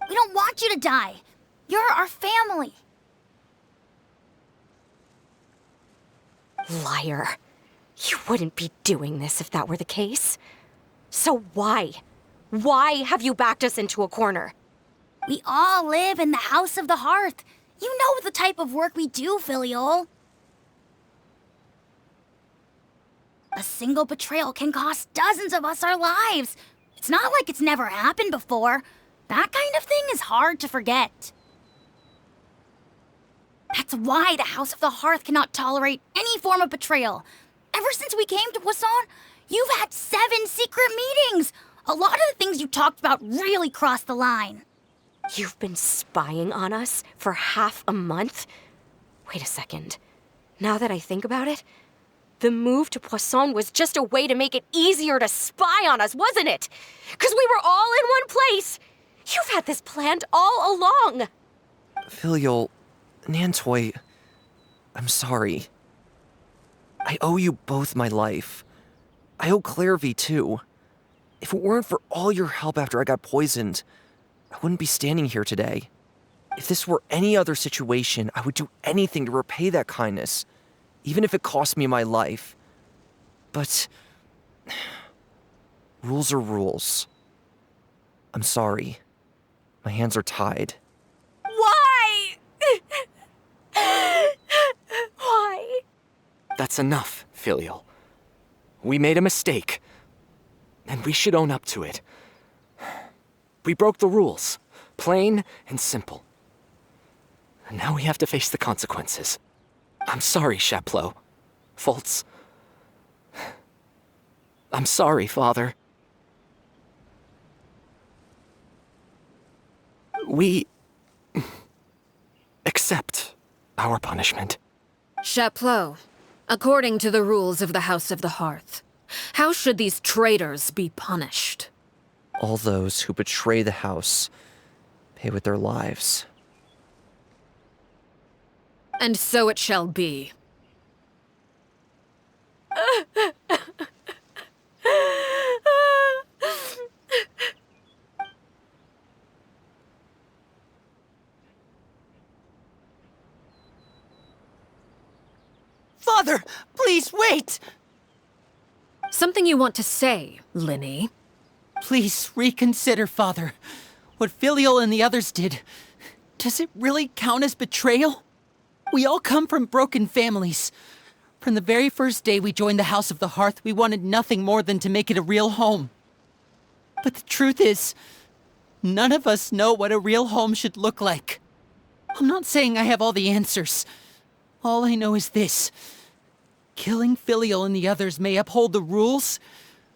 We don't want you to die. You're our family. Liar. You wouldn't be doing this if that were the case. So why? Why have you backed us into a corner? We all live in the House of the Hearth. You know the type of work we do, Filial. A single betrayal can cost dozens of us our lives. It's not like it's never happened before. That kind of thing is hard to forget. That's why the House of the Hearth cannot tolerate any form of betrayal. Ever since we came to Poisson, you've had 7 secret meetings. A lot of the things you talked about really crossed the line. You've been spying on us for half a month? Wait a second. Now that I think about it, the move to Poisson was just a way to make it easier to spy on us, wasn't it? Because we were all in one place. You've had this planned all along. Filial, Nantoi, I'm sorry. I owe you both my life. I owe Clairvy too. If it weren't for all your help after I got poisoned, I wouldn't be standing here today. If this were any other situation, I would do anything to repay that kindness, even if it cost me my life. But rules are rules. I'm sorry. My hands are tied. Why? Why? That's enough, Filial. We made a mistake, and we should own up to it. We broke the rules, plain and simple. And now we have to face the consequences. I'm sorry, Chapleau. Fultz. I'm sorry, Father. We accept our punishment. Chapleau, according to the rules of the House of the Hearth, how should these traitors be punished? All those who betray the house pay with their lives. And so it shall be. Father, please wait! Something you want to say, Linny? Please reconsider, Father. What Filial and the others did, does it really count as betrayal? We all come from broken families. From the very first day we joined the House of the Hearth, we wanted nothing more than to make it a real home. But the truth is, none of us know what a real home should look like. I'm not saying I have all the answers. All I know is this. Killing Filial and the others may uphold the rules,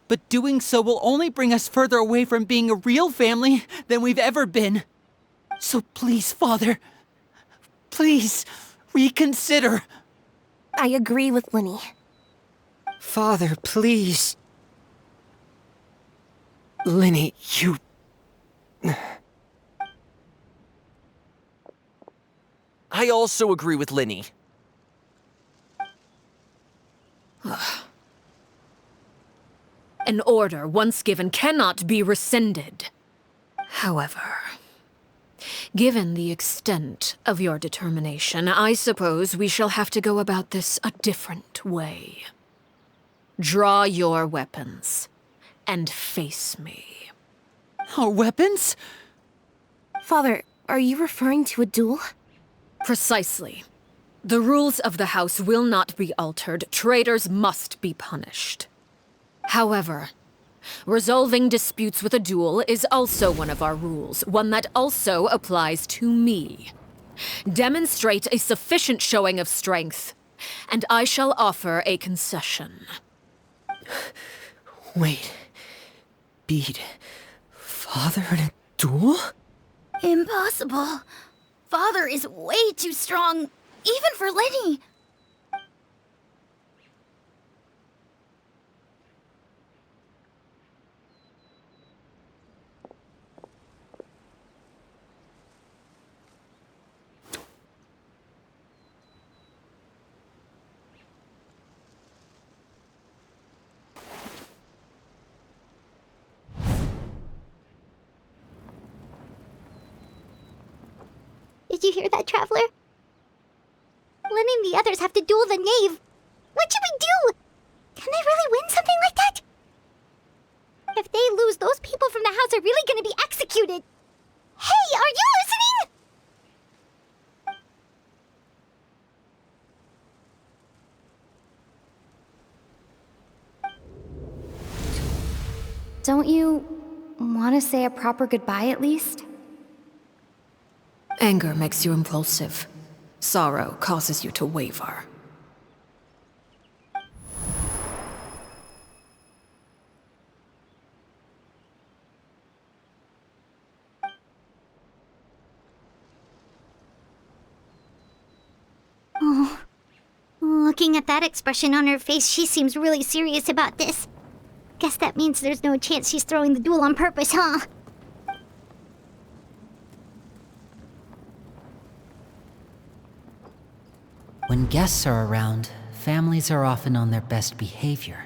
but doing so will only bring us further away from being a real family than we've ever been. So please, Father, please reconsider. I agree with Linny. Father, please. Linny, you... I also agree with Linny. An order once given cannot be rescinded. However, given the extent of your determination, I suppose we shall have to go about this a different way. Draw your weapons and face me. Our weapons? Father, are you referring to a duel? Precisely. The rules of the house will not be altered. Traitors must be punished. However, resolving disputes with a duel is also one of our rules, one that also applies to me. Demonstrate a sufficient showing of strength, and I shall offer a concession. Wait. Beat Father in a duel? Impossible. Father is way too strong, even for Linny. Did you hear that, Traveler? Lenny and the others have to duel the knave. What should we do? Can they really win something like that? If they lose, those people from the house are really gonna be executed. Hey, are you listening? Don't you want to say a proper goodbye at least? Anger makes you impulsive. Sorrow causes you to waver. Oh. Looking at that expression on her face, she seems really serious about this. Guess that means there's no chance she's throwing the duel on purpose, huh? When guests are around, families are often on their best behavior.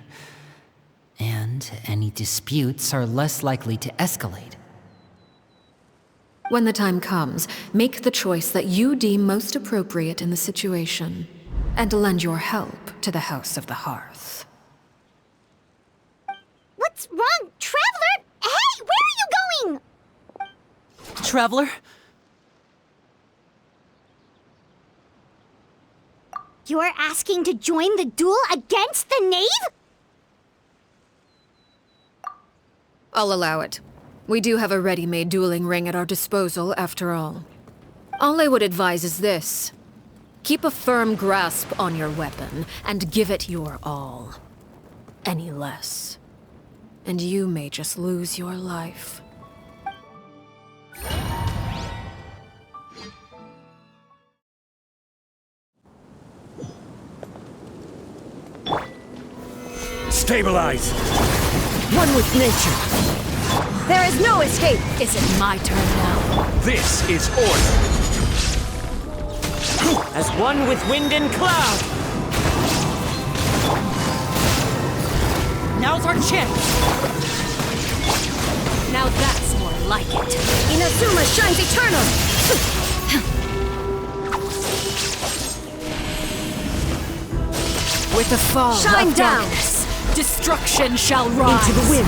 And any disputes are less likely to escalate. When the time comes, make the choice that you deem most appropriate in the situation, and lend your help to the House of the Hearth. What's wrong, Traveler? Hey, where are you going? Traveler? You're asking to join the duel against the knave? I'll allow it. We do have a ready-made dueling ring at our disposal, after all. All I would advise is this. Keep a firm grasp on your weapon, and give it your all. Any less, and you may just lose your life. Stabilize! One with nature. There is no escape. Is it my turn now? This is order! As one with wind and cloud! Now's our chance! Now that's more like it. Inazuma shines eternal! With the fall Shine of down. darkness, Destruction shall rise. Into the wind.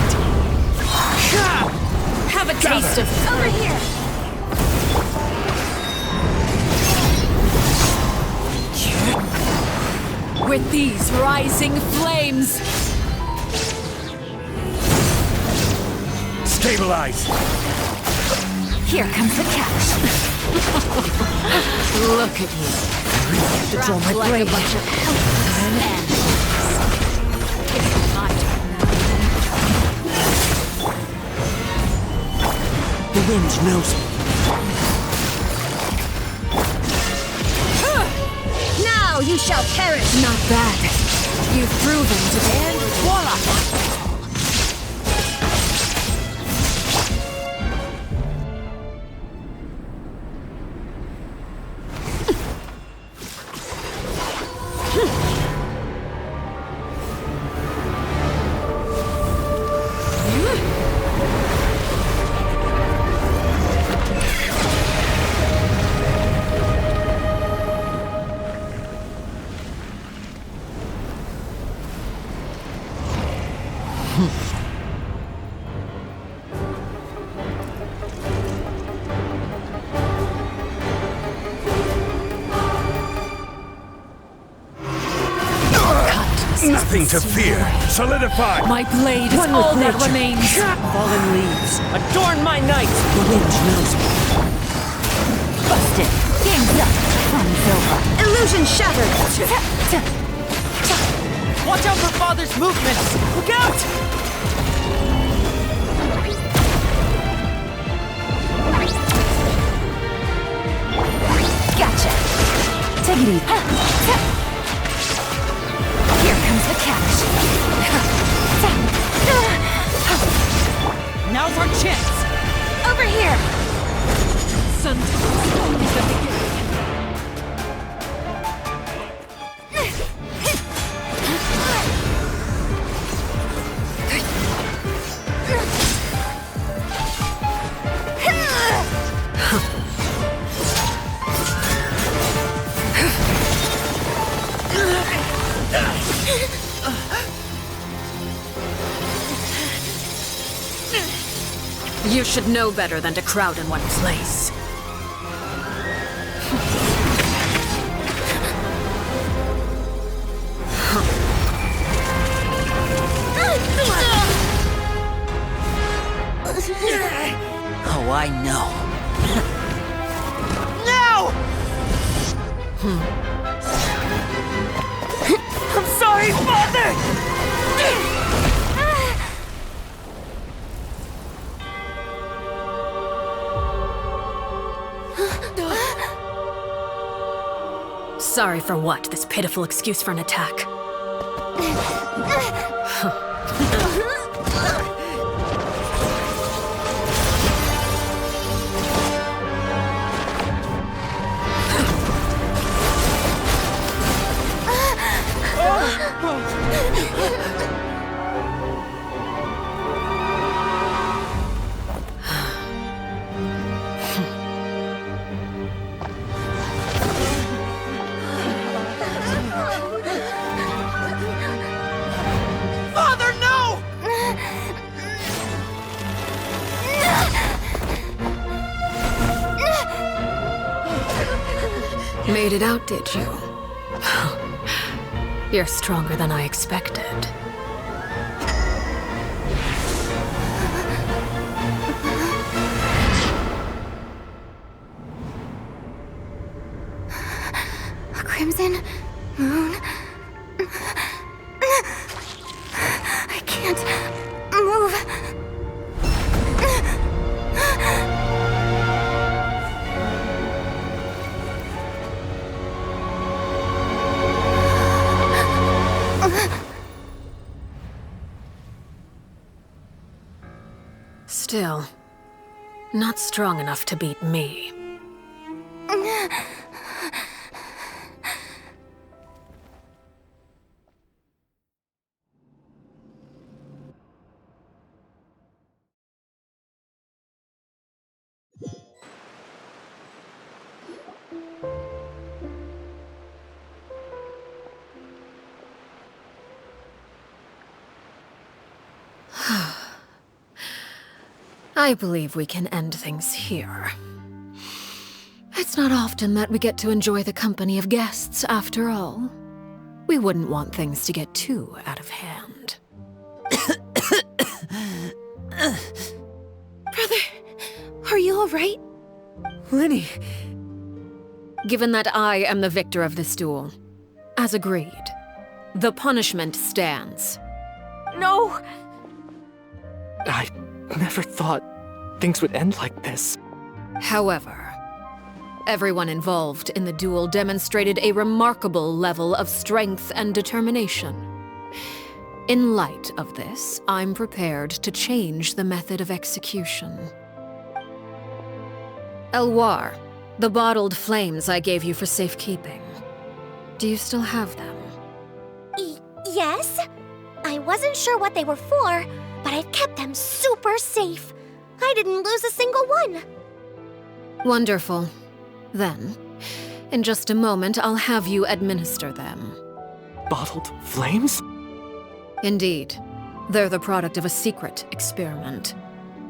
Have a taste of Over here! with these rising flames. Stabilize! Here comes the catch. Look at you. To draw my Like a blade. bunch of helpless animals. It's my turn now. The wind knows me. Now you shall perish. Not bad. You've proven to be. And voila! Nothing to fear. Solidify! My blade is One all with that nature. remains. Fallen leaves. Adorn my night. The wind knows me. Busted. Game's up. Fun's over. Illusion shattered. Watch out for Father's movements! Look out! Gotcha. Take it easy. Here comes the catch. Now's our chance! Over here! Sometimes only the beginning. You should know better than to crowd in one place. Oh, I know. I'm sorry, Father! Sorry for what? This pitiful excuse for an attack. Father, no! Made it out, did you? You're stronger than I expected. A crimson moon. I can't move. Still, not strong enough to beat me. I believe we can end things here. It's not often that we get to enjoy the company of guests, after all. We wouldn't want things to get too out of hand. Brother, are you alright? Lenny! Given that I am the victor of this duel, as agreed, the punishment stands. No! I never thought things would end like this. However, everyone involved in the duel demonstrated a remarkable level of strength and determination. In light of this, I'm prepared to change the method of execution. Elwar, the bottled flames I gave you for safekeeping. Do you still have them? Yes? I wasn't sure what they were for, but I've kept them super safe. I didn't lose a single one. Wonderful. Then, in just a moment, I'll have you administer them. Bottled flames? Indeed. They're the product of a secret experiment.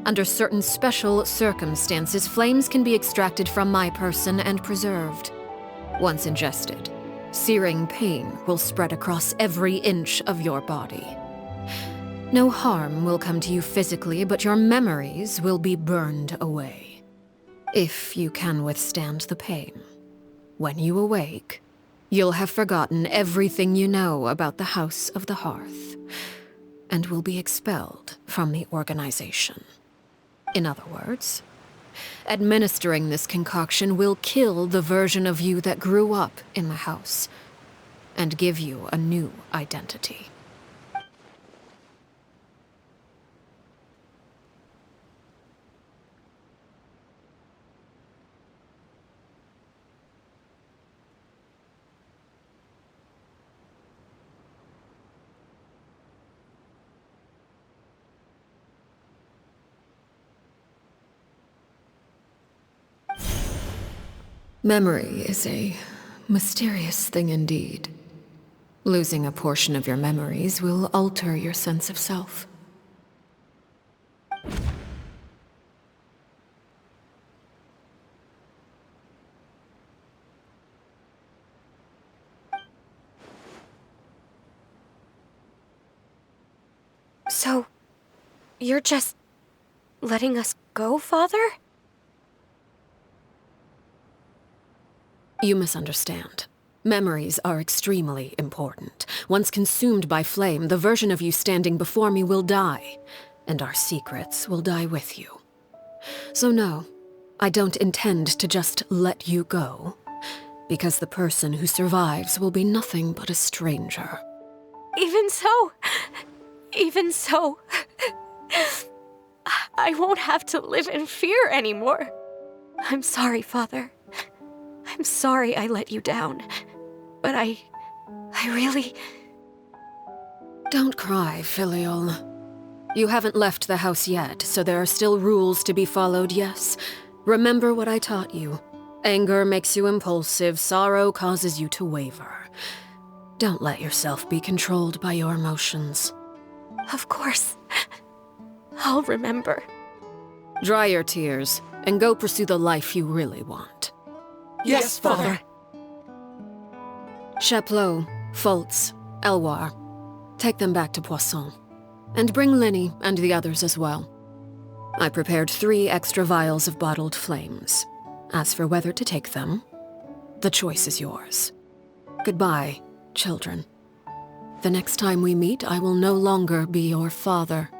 Under certain special circumstances, flames can be extracted from my person and preserved. Once ingested, searing pain will spread across every inch of your body. No harm will come to you physically, but your memories will be burned away. If you can withstand the pain. When you awake, you'll have forgotten everything you know about the House of the Hearth, and will be expelled from the organization. In other words, administering this concoction will kill the version of you that grew up in the house, and give you a new identity. Memory is a mysterious thing indeed. Losing a portion of your memories will alter your sense of self. So, you're just letting us go, Father? You misunderstand. Memories are extremely important. Once consumed by flame, the version of you standing before me will die, and our secrets will die with you. So no, I don't intend to just let you go, because the person who survives will be nothing but a stranger. Even so, I won't have to live in fear anymore. I'm sorry, Father. I'm sorry I let you down, but I really... Don't cry, Filial. You haven't left the house yet, so there are still rules to be followed, yes? Remember what I taught you. Anger makes you impulsive, sorrow causes you to waver. Don't let yourself be controlled by your emotions. Of course. I'll remember. Dry your tears, and go pursue the life you really want. Yes, Father. Chaplot, Fultz, Elwar, take them back to Poisson. And bring Lenny and the others as well. I prepared 3 extra vials of bottled flames. As for whether to take them, the choice is yours. Goodbye, children. The next time we meet, I will no longer be your father.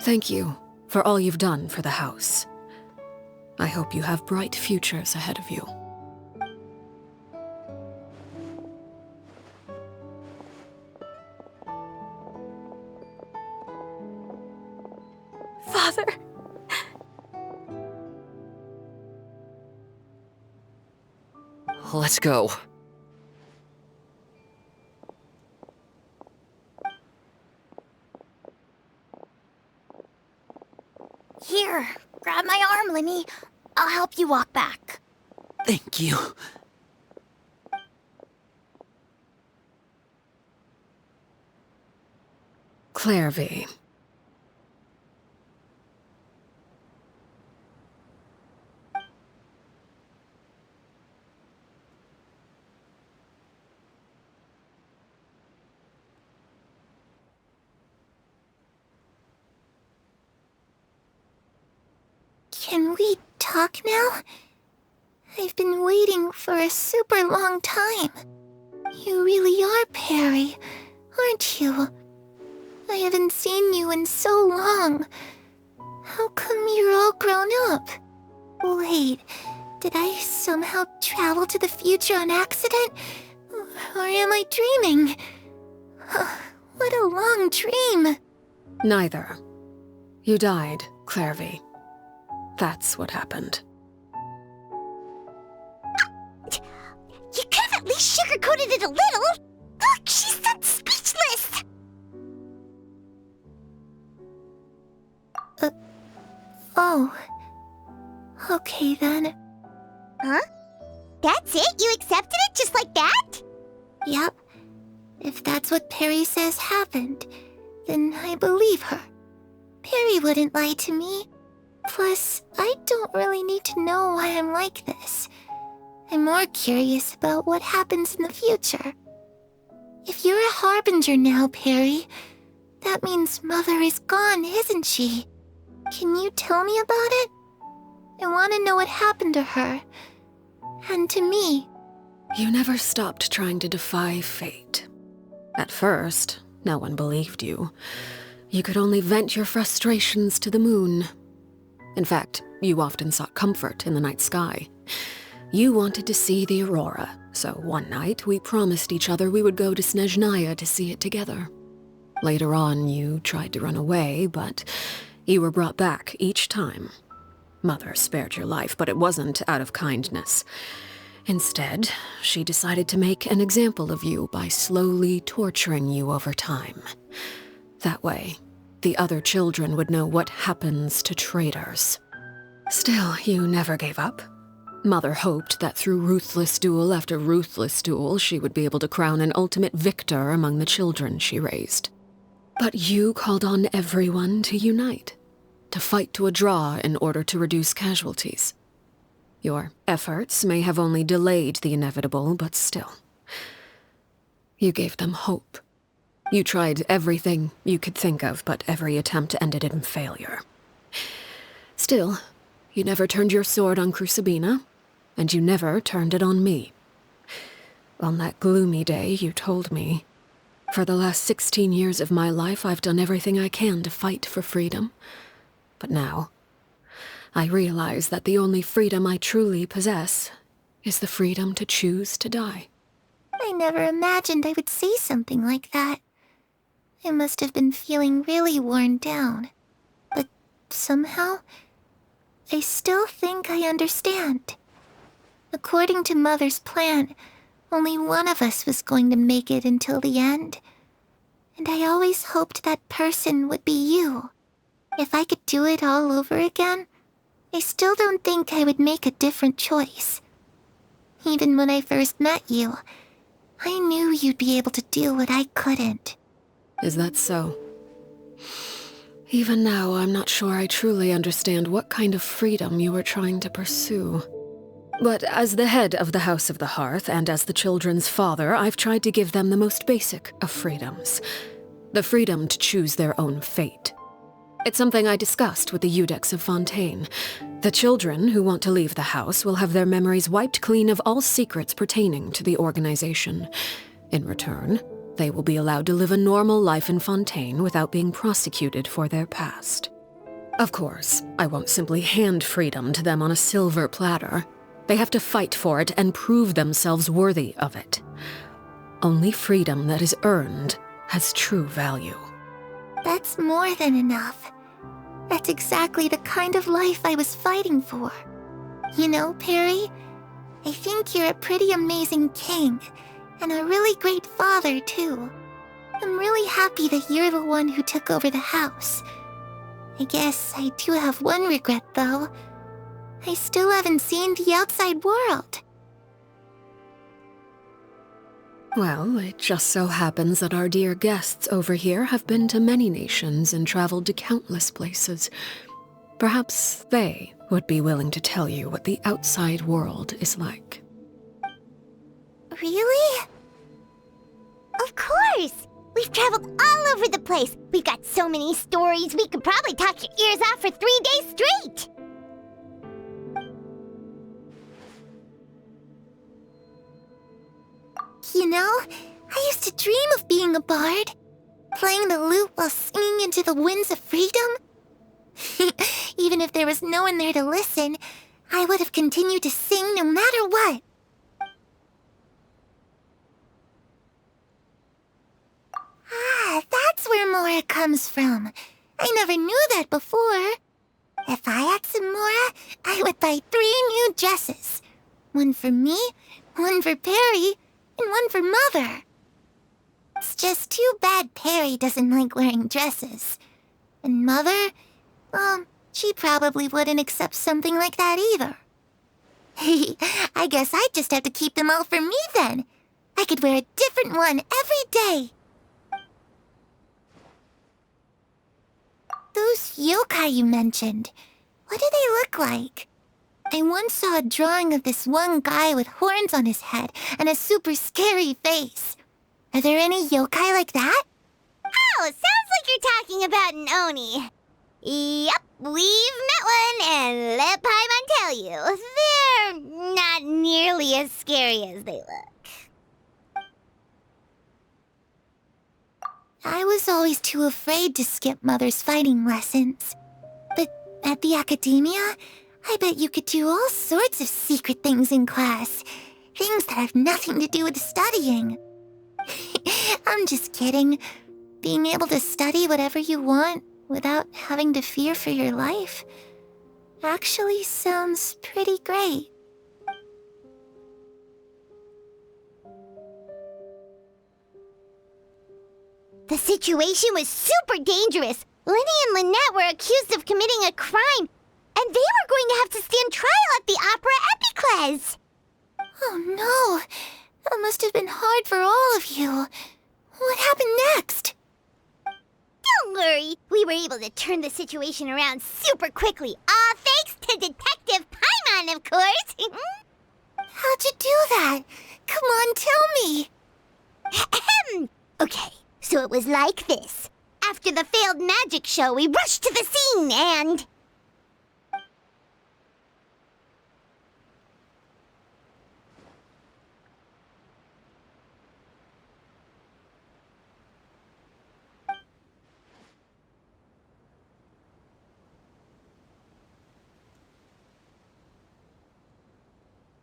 Thank you for all you've done for the house. I hope you have bright futures ahead of you. Father. Let's go. Here, grab my arm, Lenny. I'll help you walk back. Thank you. Clairvy. Can we talk now? I've been waiting for a super long time. You really are Perry, aren't you? I haven't seen you in so long. How come you're all grown up? Wait, did I somehow travel to the future on accident? Or am I dreaming? What a long dream. Neither. You died, Clairvy. That's what happened. You could have at least sugarcoated it a little. Look, she's so speechless. Oh. Okay then. Huh? That's it? You accepted it just like that? Yep. If that's what Perry says happened, then I believe her. Perry wouldn't lie to me. Plus, I don't really need to know why I'm like this. I'm more curious about what happens in the future. If you're a Harbinger now, Perry, that means Mother is gone, isn't she? Can you tell me about it? I want to know what happened to her. And to me. You never stopped trying to defy fate. At first, no one believed you. You could only vent your frustrations to the moon. In fact, you often sought comfort in the night sky. You wanted to see the aurora, so one night we promised each other we would go to Snezhnaya to see it together. Later on, you tried to run away, but you were brought back each time. Mother spared your life, but it wasn't out of kindness. Instead, she decided to make an example of you by slowly torturing you over time. That way, the other children would know what happens to traitors. Still, you never gave up. Mother hoped that through ruthless duel after ruthless duel, she would be able to crown an ultimate victor among the children she raised. But you called on everyone to unite, to fight to a draw in order to reduce casualties. Your efforts may have only delayed the inevitable, but still. You gave them hope. You tried everything you could think of, but every attempt ended in failure. Still, you never turned your sword on Crucibina, and you never turned it on me. On that gloomy day, you told me, "For the last 16 years of my life, I've done everything I can to fight for freedom. But now, I realize that the only freedom I truly possess is the freedom to choose to die." I never imagined I would say something like that. I must have been feeling really worn down. But somehow, I still think I understand. According to Mother's plan, only one of us was going to make it until the end. And I always hoped that person would be you. If I could do it all over again, I still don't think I would make a different choice. Even when I first met you, I knew you'd be able to do what I couldn't. Is that so? Even now, I'm not sure I truly understand what kind of freedom you were trying to pursue. But as the head of the House of the Hearth and as the children's father, I've tried to give them the most basic of freedoms. The freedom to choose their own fate. It's something I discussed with the Eudex of Fontaine. The children who want to leave the house will have their memories wiped clean of all secrets pertaining to the organization. In return, they will be allowed to live a normal life in Fontaine without being prosecuted for their past. Of course, I won't simply hand freedom to them on a silver platter. They have to fight for it and prove themselves worthy of it. Only freedom that is earned has true value. That's more than enough. That's exactly the kind of life I was fighting for. You know, Perry, I think you're a pretty amazing king, and a really great father, too. I'm really happy that you're the one who took over the house. I guess I do have one regret, though. I still haven't seen the outside world. Well, it just so happens that our dear guests over here have been to many nations and traveled to countless places. Perhaps they would be willing to tell you what the outside world is like. Really? Of course! We've traveled all over the place. We've got so many stories, we could probably talk your ears off for 3 days straight. You know, I used to dream of being a bard, playing the lute while singing into the winds of freedom. Even if there was no one there to listen, I would have continued to sing no matter what. Ah, that's where Mora comes from. I never knew that before. If I had some Mora, I would buy 3 new dresses. One for me, one for Perry, and one for Mother. It's just too bad Perry doesn't like wearing dresses. And Mother, well, she probably wouldn't accept something like that either. I guess I'd just have to keep them all for me then. I could wear a different one every day. Those yokai you mentioned, what do they look like? I once saw a drawing of this one guy with horns on his head and a super scary face. Are there any yokai like that? Oh, sounds like you're talking about an Oni. Yep, we've met one, and let Paimon tell you, they're not nearly as scary as they look. I was always too afraid to skip Mother's fighting lessons. But at the academia, I bet you could do all sorts of secret things in class. Things that have nothing to do with studying. I'm just kidding. Being able to study whatever you want without having to fear for your life actually sounds pretty great. The situation was super dangerous. Lenny and Lynette were accused of committing a crime, and they were going to have to stand trial at the Opera Epicles. Oh no, that must have been hard for all of you. What happened next? Don't worry, we were able to turn the situation around super quickly, all thanks to Detective Paimon, of course. How'd you do that? Come on, tell me. Okay, so it was like this. After the failed magic show, we rushed to the scene and...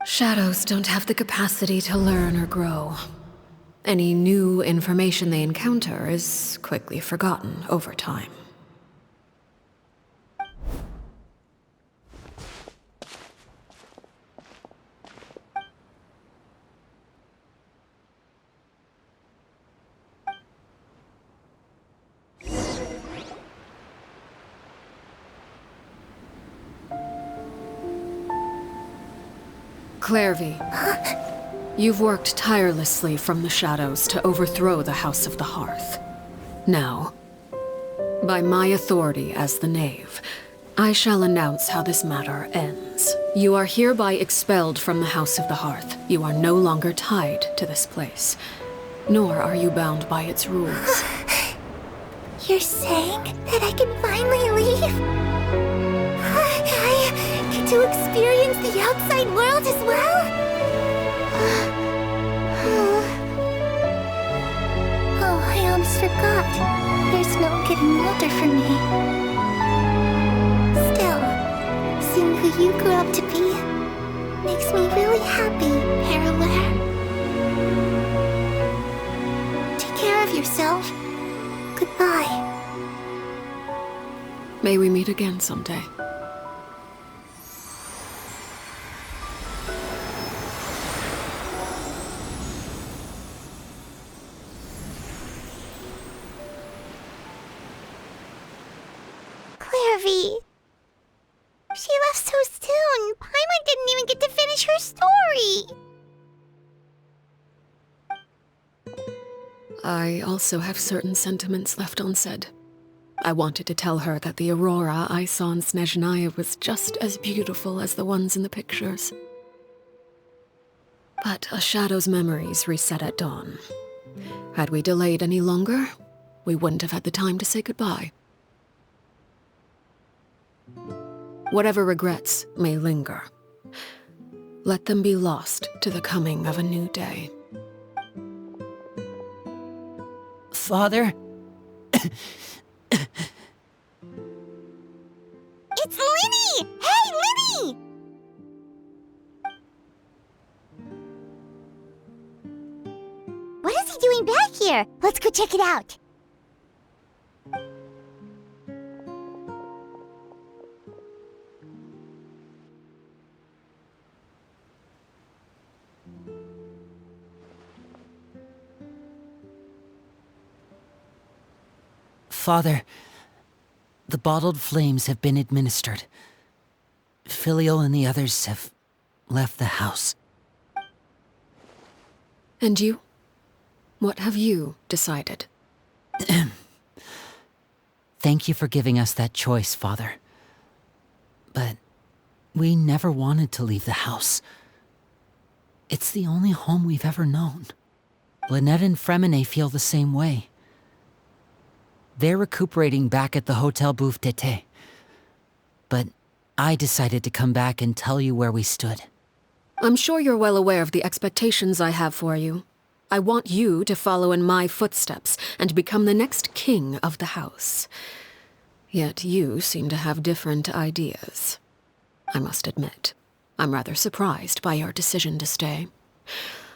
Shadows don't have the capacity to learn or grow. Any new information they encounter is quickly forgotten over time. Clairvy, you've worked tirelessly from the shadows to overthrow the House of the Hearth. Now, by my authority as the Knave, I shall announce how this matter ends. You are hereby expelled from the House of the Hearth. You are no longer tied to this place, nor are you bound by its rules. You're saying that I can finally leave? I get to experience the outside world as well? Oh, I almost forgot. There's no getting older for me. Still, seeing who you grew up to be makes me really happy, Parallel. Take care of yourself. Goodbye. May we meet again someday. Clairvy. She left so soon. Paimon didn't even get to finish her story. I also have certain sentiments left unsaid. I wanted to tell her that the aurora I saw in Snezhnaya was just as beautiful as the ones in the pictures. But a shadow's memories reset at dawn. Had we delayed any longer, we wouldn't have had the time to say goodbye. Whatever regrets may linger, let them be lost to the coming of a new day. Father? It's Linny! Hey, Linny! What is he doing back here? Let's go check it out. Father, the bottled flames have been administered. Filial and the others have left the house. And you? What have you decided? Thank you for giving us that choice, Father. But we never wanted to leave the house. It's the only home we've ever known. Lynette and Fremine feel the same way. They're recuperating back at the Hotel Bouffe d'été. But I decided to come back and tell you where we stood. I'm sure you're well aware of the expectations I have for you. I want you to follow in my footsteps and become the next king of the house. Yet you seem to have different ideas. I must admit, I'm rather surprised by your decision to stay.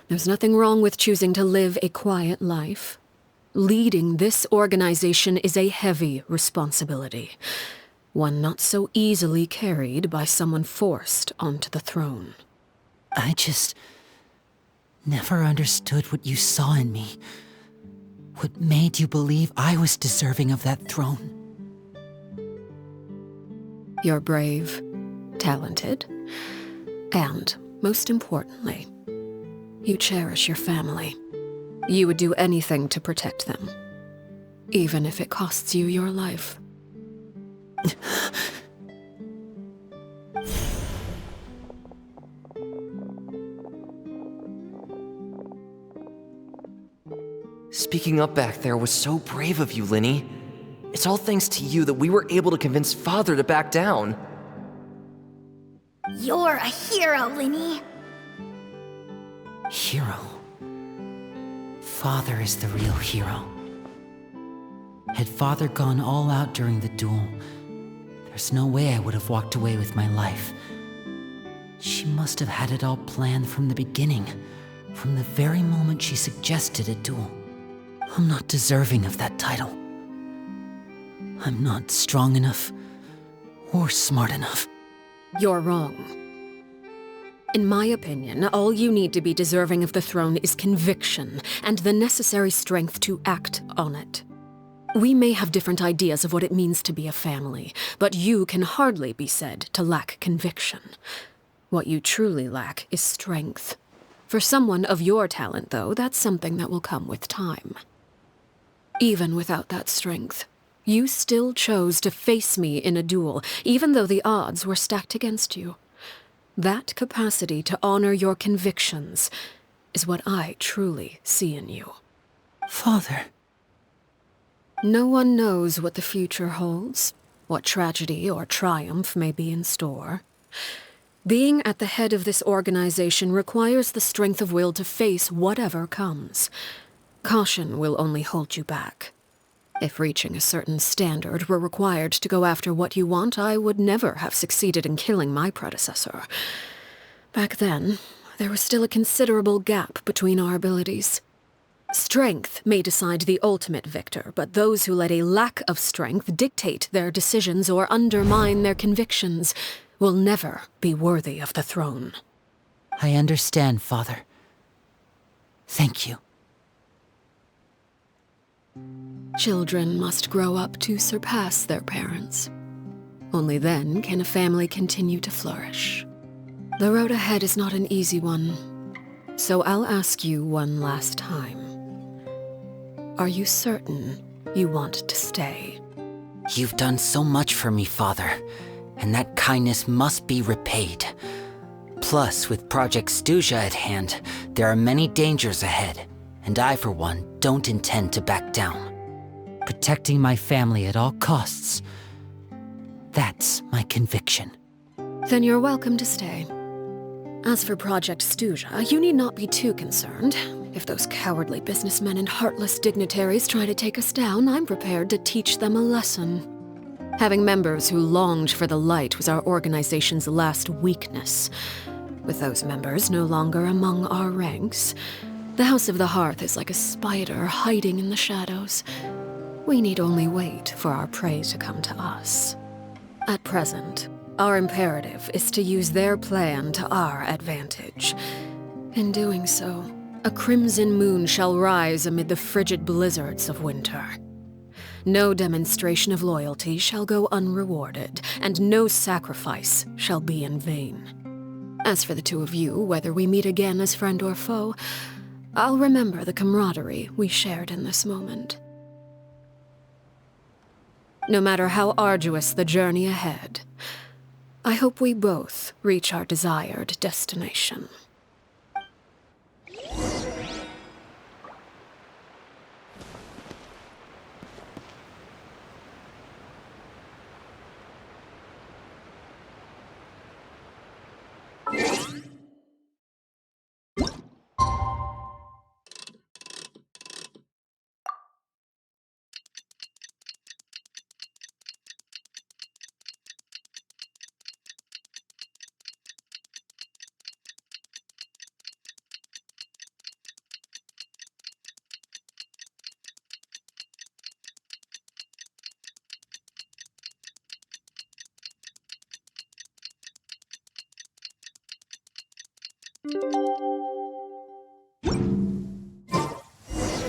There's nothing wrong with choosing to live a quiet life. Leading this organization is a heavy responsibility, one not so easily carried by someone forced onto the throne. I just never understood what you saw in me. What made you believe I was deserving of that throne? You're brave, talented, and, most importantly, you cherish your family. You would do anything to protect them, even if it costs you your life. Speaking up back there was so brave of you, Linny. It's all thanks to you that we were able to convince Father to back down. You're a hero, Linny. Hero? Father is the real hero. Had Father gone all out during the duel, there's no way I would have walked away with my life. She must have had it all planned from the beginning, from the very moment she suggested a duel. I'm not deserving of that title. I'm not strong enough or smart enough. You're wrong. In my opinion, all you need to be deserving of the throne is conviction and the necessary strength to act on it. We may have different ideas of what it means to be a family, but you can hardly be said to lack conviction. What you truly lack is strength. For someone of your talent, though, that's something that will come with time. Even without that strength, you still chose to face me in a duel, even though the odds were stacked against you. That capacity to honor your convictions is what I truly see in you. Father. No one knows what the future holds, what tragedy or triumph may be in store. Being at the head of this organization requires the strength of will to face whatever comes. Caution will only hold you back. If reaching a certain standard were required to go after what you want, I would never have succeeded in killing my predecessor. Back then, there was still a considerable gap between our abilities. Strength may decide the ultimate victor, but those who let a lack of strength dictate their decisions or undermine their convictions will never be worthy of the throne. I understand, Father. Thank you. Children must grow up to surpass their parents. Only then can a family continue to flourish. The road ahead is not an easy one, so I'll ask you one last time. Are you certain you want to stay? You've done so much for me, Father, and that kindness must be repaid. Plus, with Project Stuja at hand, there are many dangers ahead, and I, for one, don't intend to back down. Protecting my family at all costs. That's my conviction. Then you're welcome to stay. As for Project Stuja, you need not be too concerned. If those cowardly businessmen and heartless dignitaries try to take us down, I'm prepared to teach them a lesson. Having members who longed for the light was our organization's last weakness. With those members no longer among our ranks, the House of the Hearth is like a spider hiding in the shadows. We need only wait for our prey to come to us. At present, our imperative is to use their plan to our advantage. In doing so, a crimson moon shall rise amid the frigid blizzards of winter. No demonstration of loyalty shall go unrewarded, and no sacrifice shall be in vain. As for the two of you, whether we meet again as friend or foe, I'll remember the camaraderie we shared in this moment. No matter how arduous the journey ahead, I hope we both reach our desired destination.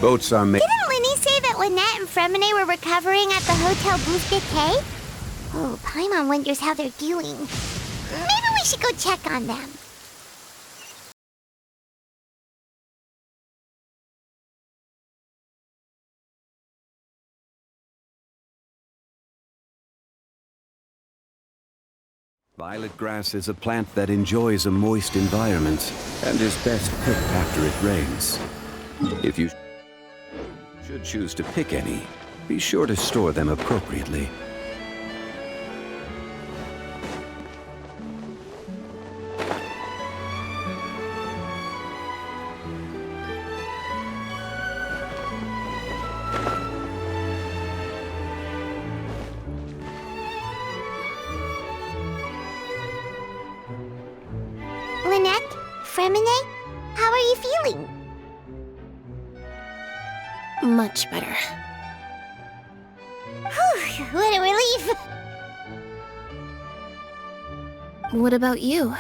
Boats are made. Didn't Linny say that Lynette and Fremine were recovering at the Hotel Bouffé Quai? Oh, Paimon wonders how they're doing. Maybe we should go check on them. Violet grass is a plant that enjoys a moist environment and is best picked after it rains. If you should choose to pick any, be sure to store them appropriately. Lynette? Fremine? How are you feeling? Much better. Whew, what a relief! What about you?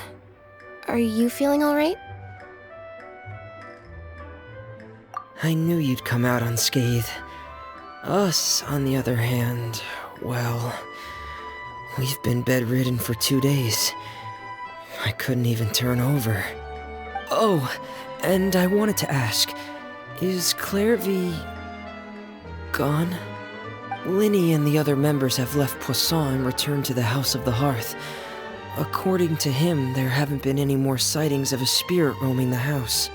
Are you feeling all right? I knew you'd come out unscathed. Us, on the other hand, well, we've been bedridden for 2 days. I couldn't even turn over. Oh, and I wanted to ask, is Clairvy gone? Linny and the other members have left Poisson and returned to the House of the Hearth. According to him, there haven't been any more sightings of a spirit roaming the house.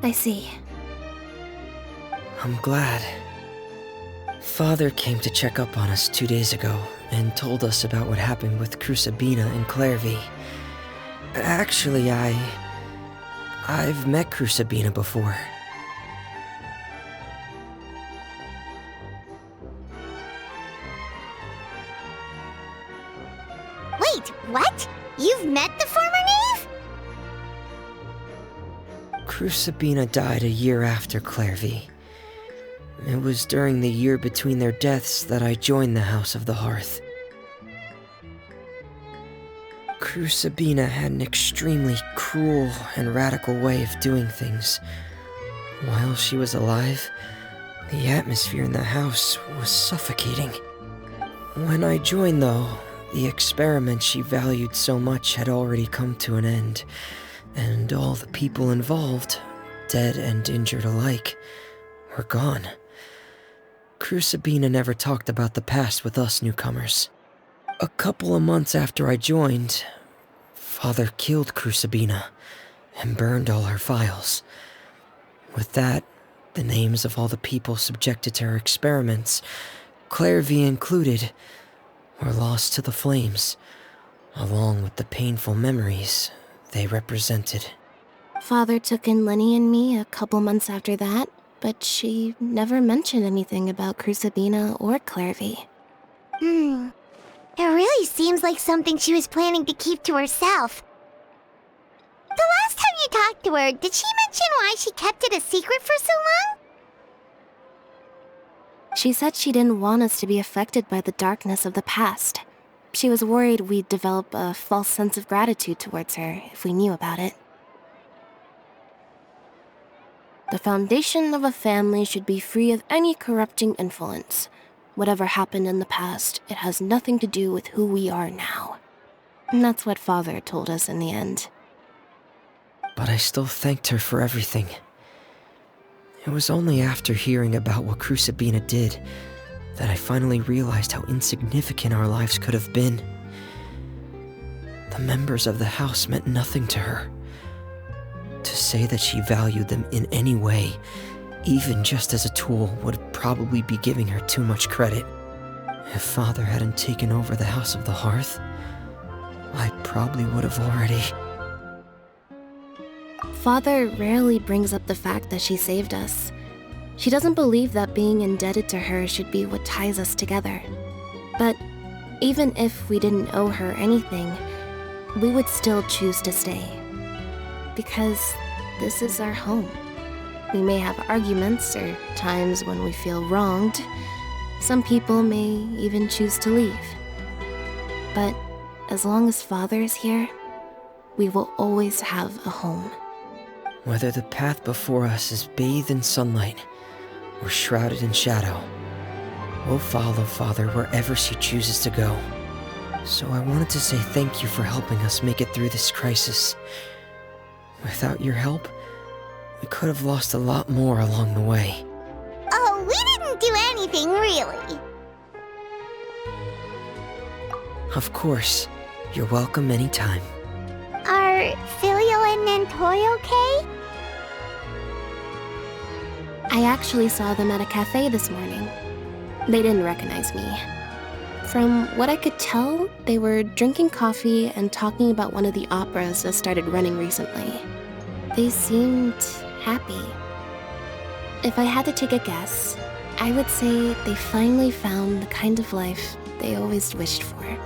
I see. I'm glad. Father came to check up on us 2 days ago and told us about what happened with Crusabina and Clairvy. Actually, I've met Crusabina before. Wait, what? You've met the former knave? Crusabina died a year after Clairvy. It was during the year between their deaths that I joined the House of the Hearth. Crusabina had an extremely cruel and radical way of doing things. While she was alive, the atmosphere in the house was suffocating. When I joined, though, the experiment she valued so much had already come to an end, and all the people involved, dead and injured alike, were gone. Crusabina never talked about the past with us newcomers. A couple of months after I joined, Father killed Crusabina and burned all her files. With that, the names of all the people subjected to her experiments, Clairvy included, were lost to the flames, along with the painful memories they represented. Father took in Lenny and me a couple months after that, but she never mentioned anything about Crucibina or Clairvy. It really seems like something she was planning to keep to herself. The last time you talked to her, did she mention why she kept it a secret for so long? She said she didn't want us to be affected by the darkness of the past. She was worried we'd develop a false sense of gratitude towards her if we knew about it. The foundation of a family should be free of any corrupting influence. Whatever happened in the past, it has nothing to do with who we are now. And that's what Father told us in the end. But I still thanked her for everything. It was only after hearing about what Crucibina did that I finally realized how insignificant our lives could have been. The members of the house meant nothing to her. To say that she valued them in any way, even just as a tool, would probably be giving her too much credit. If Father hadn't taken over the House of the Hearth, I probably would have already... Father rarely brings up the fact that she saved us. She doesn't believe that being indebted to her should be what ties us together. But even if we didn't owe her anything, we would still choose to stay. Because this is our home. We may have arguments or times when we feel wronged. Some people may even choose to leave. But as long as Father is here, we will always have a home. Whether the path before us is bathed in sunlight or shrouded in shadow, we'll follow Father wherever she chooses to go. So I wanted to say thank you for helping us make it through this crisis. Without your help, we could have lost a lot more along the way. Oh, we didn't do anything, really. Of course. You're welcome anytime. Are Filio and Nantoy okay? I actually saw them at a cafe this morning. They didn't recognize me. From what I could tell, they were drinking coffee and talking about one of the operas that started running recently. They seemed happy. If I had to take a guess, I would say they finally found the kind of life they always wished for.